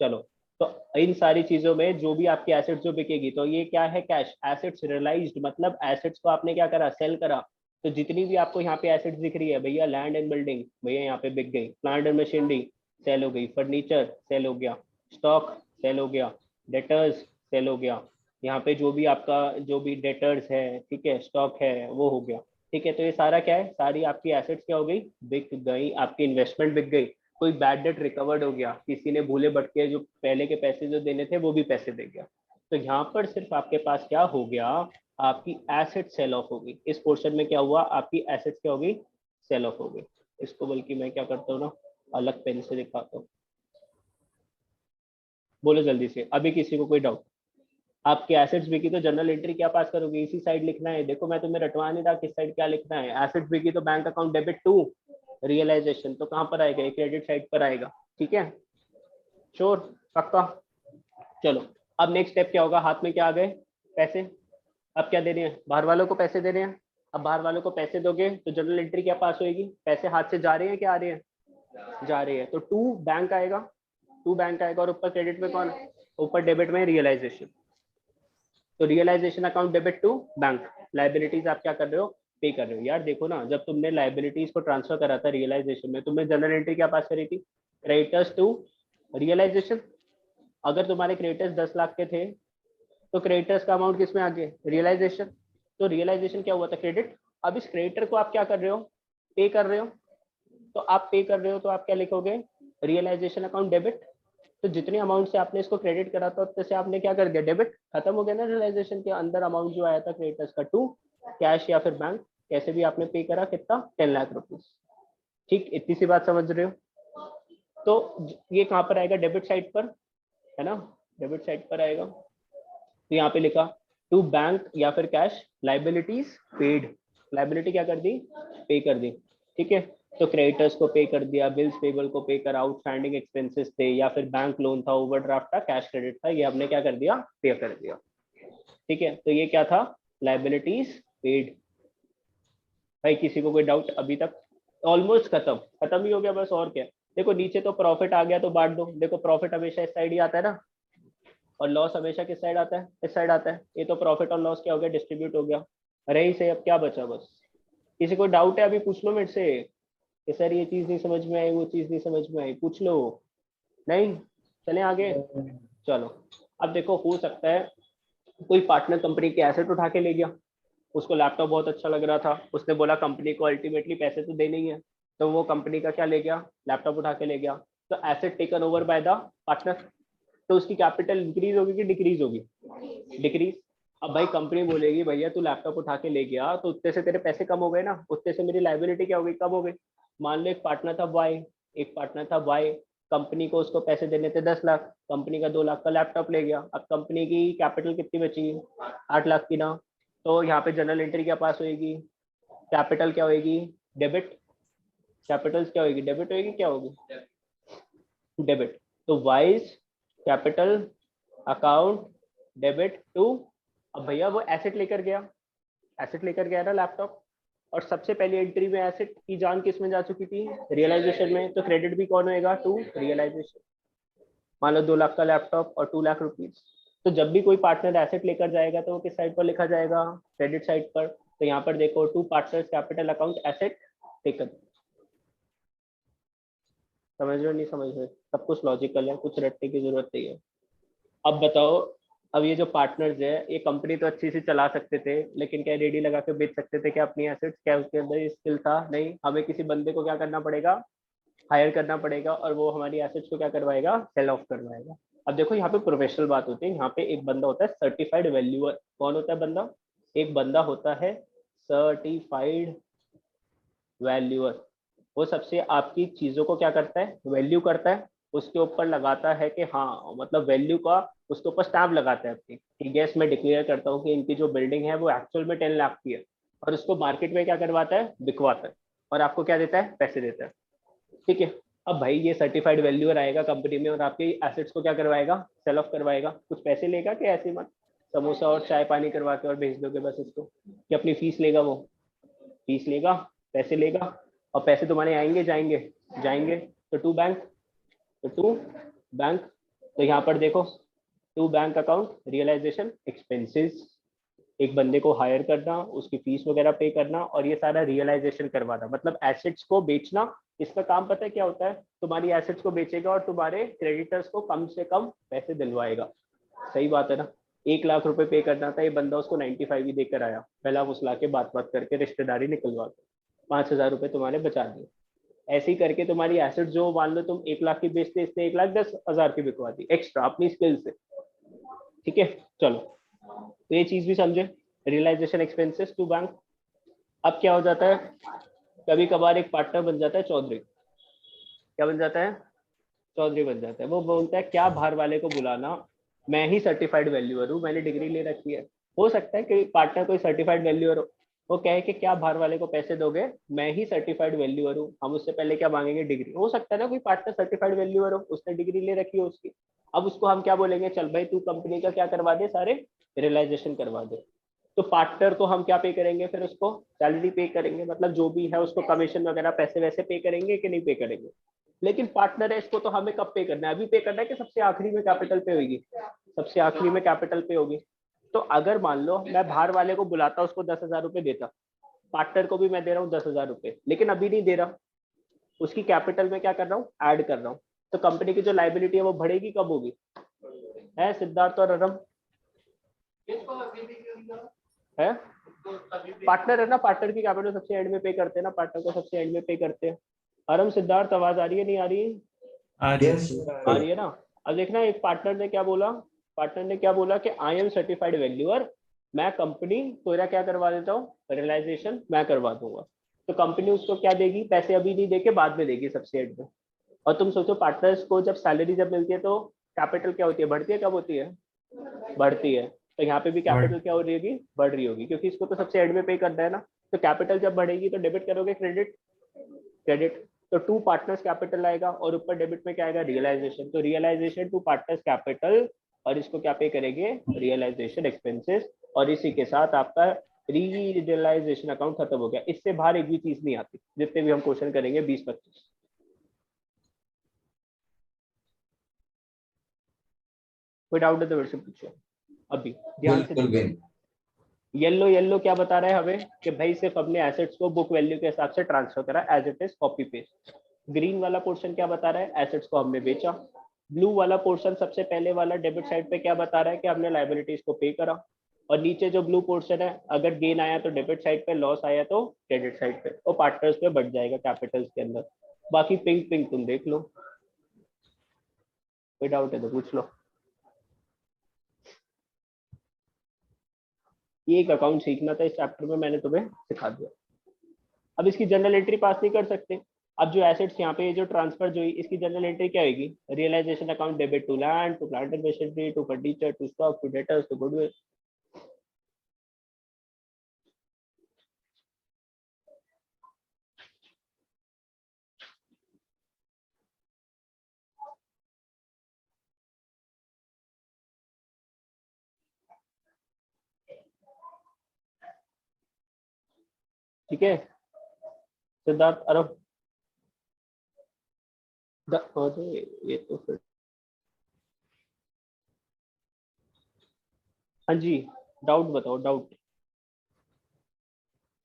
चलो, तो इन सारी चीजों में जो भी आपकी एसेट्स जो बिकेगी, तो ये क्या है, कैश एसेट्स रियलाइज्ड, मतलब एसेट्स को आपने क्या करा, सेल करा। तो जितनी भी आपको यहाँ पे एसेट्स दिख रही है भैया, लैंड एंड बिल्डिंग भैया यहाँ पे बिक गई, प्लांट एंड मशीनरी सेल हो गई, फर्नीचर सेल हो गया, स्टॉक सेल हो गया, डेटर्स सेल हो गया, यहाँ पे जो भी आपका जो भी डेटर्स है, ठीक है, स्टॉक है, वो हो गया। ठीक है, तो ये सारा क्या है, सारी आपकी एसेट्स क्या हो गई, बिक गई, आपकी इन्वेस्टमेंट बिक गई। कोई बैड डेट रिकवर्ड हो गया, किसी ने भूले भटके जो पहले के पैसे जो देने थे वो भी पैसे दे गया, तो यहाँ पर सिर्फ आपके पास क्या हो गया, आपकी एसेट सेल ऑफ होगी। इस पोर्शन में क्या हुआ, आपकी एसेट क्या होगी, सेल ऑफ हो गई। इसको बल्कि मैं क्या करता हूँ ना, अलग पेन से दिखाता हूँ, बोलो जल्दी से, अभी किसी को कोई डाउट। आपके एसेट्स बिकी तो जनरल एंट्री क्या पास करोगे, इसी साइड लिखना है, देखो मैं तुम्हें रटवा नहीं रहा किस साइड क्या लिखना है। एसेट्स बिकी तो bank account debit to realisation, तो कहाँ पर आएगा, क्रेडिट साइड पर आएगा। ठीक है, श्योर, पक्का। चलो, अब नेक्स्ट स्टेप क्या होगा, हाथ में क्या आ गए, पैसे। अब क्या दे रहे हैं, बाहर वालों को पैसे दे रहे हैं। अब बाहर वालों को पैसे दोगे तो जनरल एंट्री क्या पास होएगी, पैसे हाथ से जा रहे हैं क्या आ रहे हैं, जा रहे हैं, तो टू बैंक आएगा, टू बैंक आएगा, और ऊपर क्रेडिट में कौन, ऊपर डेबिट में रियलाइजेशन, तो realisation account debit to bank, liabilities आप क्या कर रहे हो, पे कर रहे हो। यार देखो ना, जब तुमने लाइबिलिटीज को ट्रांसफर करा था रियलाइजेशन में, तुमने जनरल एंट्री क्या पास करी थी, क्रेडिटर्स टू रियलाइजेशन। अगर तुम्हारे क्रेडिटर्स 10 लाख के थे तो क्रेडिटर्स का अमाउंट किस में आ गया, रियलाइजेशन, तो रियलाइजेशन क्या हुआ था, क्रेडिट। अब इस क्रेडिटर को आप क्या कर रहे हो, पे कर रहे हो, तो आप पे कर रहे हो तो आप क्या लिखोगे, रियलाइजेशन अकाउंट डेबिट, तो जितने अमाउंट से आपने इसको क्रेडिट करा था उतने से आपने क्या कर दिया, डेबिट, खत्म हो गया ना रियलाइजेशन के अंदर अमाउंट जो आया था क्रेडिटर्स का, टू कैश या फिर बैंक, कैसे भी आपने पे करा, कितना, 10 लाख रुपीज। ठीक, इतनी सी बात समझ रहे हो। तो ये कहाँ पर आएगा, डेबिट साइड पर, है ना, डेबिट साइड पर आएगा। तो यहाँ पे लिखा टू बैंक या फिर कैश, लाइबिलिटीज पेड, लाइबिलिटी क्या कर दी, पे कर दी। ठीक है, तो क्रेडिटर्स को पे कर दिया, बिल्स पेबल को पे करा, आउटस्टैंडिंग एक्सपेंसेस थे या फिर बैंक लोन था, ओवरड्राफ्ट था, कैश क्रेडिट था, ये हमने क्या कर दिया, पे कर दिया। ठीक है, तो ये क्या था, लाइबिलिटीज पेड। भाई किसी को कोई डाउट अभी तक, ऑलमोस्ट खत्म, खत्म ही हो गया बस, और क्या। देखो नीचे तो प्रॉफिट आ गया तो बांट दो, देखो प्रॉफिट हमेशा इस साइड ही आता है ना, और लॉस हमेशा किस साइड आता है, इस साइड आता है। ये तो प्रॉफिट और लॉस क्या हो गया, डिस्ट्रीब्यूट हो गया। रही से अब क्या बचा, बस किसी को डाउट है अभी पूछ लो मेरे से कि सर ये चीज नहीं समझ में आई, वो चीज नहीं समझ में आई, पूछ लो। नहीं, चले आगे। चलो, अब देखो हो सकता है कोई पार्टनर कंपनी के एसेट उठा के ले गया, उसको लैपटॉप बहुत अच्छा लग रहा था, उसने बोला कंपनी को अल्टीमेटली पैसे तो देने ही है, तो वो कंपनी का क्या ले गया, लैपटॉप उठा के ले गया। तो asset taken over by the partner, तो उसकी कैपिटल इंक्रीज होगी कि डिक्रीज होगी, डिक्रीज। अब भाई कंपनी बोलेगी भैया तू लैपटॉप उठा के ले गया तो उतने से तेरे पैसे कम हो गए ना, उतने से मेरी लाइबिलिटी क्या हो गई, कम हो गई। मान लो एक पार्टनर था वाई, एक पार्टनर था वाई, कंपनी को उसको पैसे देने थे 10 लाख, कंपनी का 2 लाख का लैपटॉप ले गया। अब कंपनी की कैपिटल कितनी बची, 8 लाख की ना। तो यहाँ पे जनरल एंट्री क्या पास होगी, कैपिटल क्या होगी, डेबिट, कैपिटल क्या होगी, डेबिट होगी, क्या होगी, डेबिट। तो Y's capital account debit to, अब भैया वो एसेट लेकर गया, एसेट लेकर गया ना लैपटॉप, और सबसे पहली एंट्री में एसेट की जान किस में जा चुकी थी, रियलाइजेशन में, तो क्रेडिट भी कौन होएगा, टू रियलाइजेशन। मान लो 2 लाख का लैपटॉप और 2 लाख रुपीज, तो जब भी कोई पार्टनर एसेट लेकर जाएगा तो वो किस साइड पर लिखा जाएगा, क्रेडिट साइड पर। तो यहाँ पर देखो to partners capital account asset taken. समझ रहे हो नहीं समझ रहे, सब कुछ लॉजिकल है, कुछ रटने की जरूरत नहीं है। अब बताओ, अब ये जो पार्टनर्स है, ये कंपनी तो अच्छी सी चला सकते थे, लेकिन क्या रेडी लगा के बेच सकते थे क्या अपनी एसेट्स, क्या उसके अंदर ये स्किल था, नहीं। हमें किसी बंदे को क्या करना पड़ेगा, हायर करना पड़ेगा, और वो हमारी एसेट्स को क्या करवाएगा, सेल ऑफ करवाएगा। अब देखो यहाँ पे प्रोफेशनल बात होती है, यहाँ पे एक बंदा होता है सर्टिफाइड वैल्यूअर। कौन होता है बंदा, एक बंदा होता है सर्टिफाइड वैल्यूअर। वो सबसे आपकी चीजों को क्या करता है, वैल्यू करता है, उसके ऊपर लगाता है कि हाँ मतलब वैल्यू का, उसके ऊपर स्टैम्प लगाता है अपनी, ठीक है, मैं डिक्लेयर करता हूँ कि इनकी जो बिल्डिंग है वो एक्चुअल में 10 लाख की है, और उसको मार्केट में क्या करवाता है, बिकवाता है, और आपको क्या देता है, पैसे देता है, ठीक है। अब भाई ये सर्टिफाइड वैल्यूअर आएगा कंपनी में और आपके एसेट्स को क्या करवाएगा, सेल ऑफ करवाएगा। कुछ पैसे लेगा कि ऐसे मत समोसा और चाय पानी करवा के और भेज दोगे बस इसको, कि अपनी फीस लेगा, वो फीस लेगा, पैसे लेगा, और पैसे तुम्हारे आएंगे जाएंगे, जाएंगे। तो टू बैंक, तो टू बैंक, तो यहाँ पर देखो to bank account realisation expenses, एक बंदे को हायर करना, उसकी फीस वगैरह पे करना, और ये सारा रियलाइजेशन करवाना, मतलब एसेट्स को बेचना। इसका काम पता है क्या होता है, तुम्हारी एसेट्स को बेचेगा और तुम्हारे क्रेडिटर्स को कम से कम पैसे दिलवाएगा। सही बात है ना। 1 लाख रुपए पे करना था, ये बंदा उसको 95 ही देकर आया, पहला फुसला के बात बात करके रिश्तेदारी निकलवा के 5,000 रुपए तुम्हारे बचा दिए। ऐसे ही करके तुम्हारी एसेट जो मान लो तुम 1 लाख की बेचते, इसने 1,10,000 की बिकवा दी एक्स्ट्रा अपनी स्किल से, ठीक है। चलो तो ये चीज भी समझे, रियलाइजेशन एक्सपेंसेस टू बैंक। अब क्या हो जाता है, कभी कभार एक पार्टनर बन जाता है चौधरी, क्या बन जाता है, चौधरी बन जाता है। वो बोलता है क्या बाहर वाले को बुलाना, मैं ही सर्टिफाइड वैल्यूअर हूँ, मैंने डिग्री ले रखी है। हो सकता है कि पार्टनर कोई सर्टिफाइड वैल्यूअर हो, वो कहे कि क्या बाहर वाले को पैसे दोगे, मैं ही सर्टिफाइड वैल्यूअर हूँ, हम उससे पहले क्या मांगेंगे, डिग्री। हो सकता है ना कोई पार्टनर सर्टिफाइड वैल्यूअर हो, उसने डिग्री ले रखी हो उसकी। अब उसको हम क्या बोलेंगे, चल भाई तू कंपनी का क्या करवा दे, सारे रियलाइजेशन करवा दे। तो पार्टनर को हम क्या पे करेंगे, फिर उसको सैलरी पे करेंगे, मतलब जो भी है उसको कमीशन वगैरह पैसे वैसे पे करेंगे कि नहीं पे करेंगे। लेकिन पार्टनर है, इसको तो हमें कब पे करना है, अभी पे करना है कि सबसे आखिरी में कैपिटल पे होगी, सबसे आखिरी में कैपिटल पे होगी। तो अगर मान लो मैं बाहर वाले को बुलाता, उसको 10,000 रुपए देता, पार्टनर को भी मैं दे रहा हूँ 10,000 रुपए, लेकिन अभी नहीं दे रहा, उसकी कैपिटल में क्या कर रहा हूँ, ऐड कर रहा हूँ। तो कंपनी की जो लाइबिलिटी है वो बढ़ेगी, कब होगी, है सिद्धार्थ और अरम, है पार्टनर है ना, पार्टनर की कैपिटल सबसे एंड में पे करते हैं ना, पार्टनर को सबसे एंड में पे करते हैं। अरम सिद्धार्थ आवाज आ रही है, नहीं आ रही है, आ रही Yes, है। आ रही है ना। अब देखना एक पार्टनर ने क्या बोला, पार्टनर ने क्या बोला कि आई एम सर्टिफाइड वैल्यूअर, मैं कंपनी तेरा क्या करवा देता हूँ, रियलाइजेशन मैं करवा दूंगा। तो कंपनी उसको क्या देगी, पैसे अभी नहीं देके बाद में देगी सबसे एंड में। और तुम सोचो पार्टनर्स को जब सैलरी जब मिलती है तो कैपिटल क्या होती है, बढ़ती है, कब होती है, बढ़ती है। तो यहाँ पे भी कैपिटल क्या हो रही होगी, बढ़ रही होगी, क्योंकि इसको तो सबसे एंड में पे करना है ना। तो कैपिटल जब बढ़ेगी तो डेबिट करोगे, क्रेडिट, क्रेडिट। तो टू पार्टनर्स कैपिटल आएगा और ऊपर डेबिट में क्या आएगा, रियलाइजेशन। तो रियलाइजेशन टू पार्टनर्स कैपिटल, और इसको क्या पे करेंगे, रियलाइजेशन एक्सपेंसेस। और इसी के साथ आपका रियलाइजेशन अकाउंट खत्म हो गया। इससे बाहर एक भी चीज नहीं आती, जितने भी हम क्वेश्चन करेंगे 20-25। कोई डाउट है तो मेरे से पूछो अभी, ध्यान से बिल्कुल देखो। येलो येलो क्या बता रहा है हमें, कि भाई सिर्फ अपने एसेट्स को बुक वैल्यू के हिसाब से ट्रांसफर करा, as it is copy paste. Green वाला पोर्शन क्या बता रहा है, एसेट्स को हमने बेचा। ब्लू वाला पोर्शन सबसे पहले वाला डेबिट साइड पे क्या बता रहा है, कि हमने लाइबिलिटीज को पे करा। और नीचे जो ब्लू पोर्शन है, अगर गेन आया तो डेबिट साइड पे, लॉस आया तो क्रेडिट साइड पे, और पार्टनर्स पे बढ़ जाएगा कैपिटल्स के अंदर। बाकी पिंक पिंक तुम देख लो, कोई डाउट है तो पूछ लो। ये एक अकाउंट सीखना था इस चैप्टर में, मैंने तुम्हें सिखा दिया। अब इसकी जनरल एंट्री पास नहीं कर सकते। अब जो एसेट्स यहाँ पे जो ट्रांसफर जो हुई, इसकी जनरल एंट्री क्या होगी? Realisation account, debit to land, to plant and machinery, to furniture, to stock, to debtors, to goodwill. ठीक है सिद्धार्थ, अरब ये तो फिर हाँ जी, डाउट बताओ, डाउट।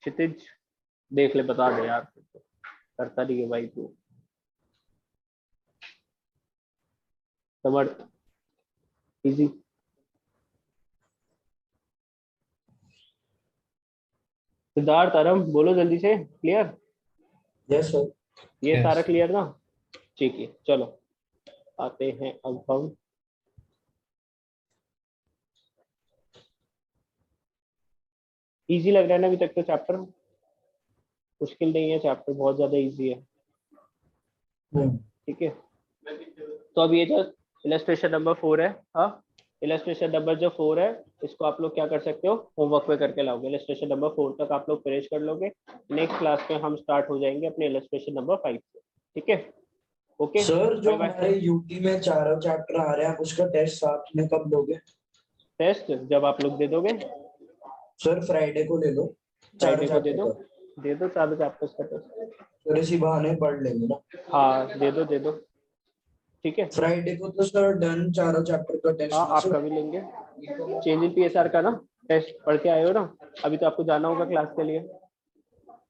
क्षितिज देख ले, बता दे यार, करता नहीं है भाई तू। समर्थ, इजी। सिद्धार्थ, अरब बोलो जल्दी से, क्लियर? Yes sir. ये Yes. सारा क्लियर ना? ठीक है, चलो आते हैं अब हम। इजी लग रहा है ना अभी तक तो चैप्टर? मुश्किल नहीं है चैप्टर, बहुत ज्यादा इजी है। ठीक है, तो अब ये जो इलस्ट्रेशन नंबर 4 है, हाँ इलस्ट्रेशन नंबर जो 4 है, इसको आप लोग क्या कर सकते हो, होमवर्क पे करके लाओगे। इलस्ट्रेशन नंबर 4 तक आप लोग फिनिश कर लोगे। नेक्स्ट क्लास में हम स्टार्ट हो जाएंगे अपने इलस्ट्रेशन नंबर 5 से। ठीक है, ओके सर जो बाय बाय। हमारे यूटी में चारों चैप्टर आ रहे हैं, आप उसका टेस्ट साथ में कब लोगे? टेस्ट जब आप लोग दे दोगे, सर फ्राइडे को ले लो फ्राइडे चारों को दे चैप्टर दो, का। दे दो चारों चैप्टर्स का टेस्ट। सर इसी बहाने पढ़ लेंगे ना। हाँ दे दो, दे दो, ठीक है। फ्राइडे को तो सर डन, चारों चैप्टर का टेस्ट हाँ ना आपका सर। भी लेंगे। चेंज इन पीएसआर का ना टेस्ट पढ़ के आए हो ना, अभी तो आपको जाना होगा क्लास के लिए।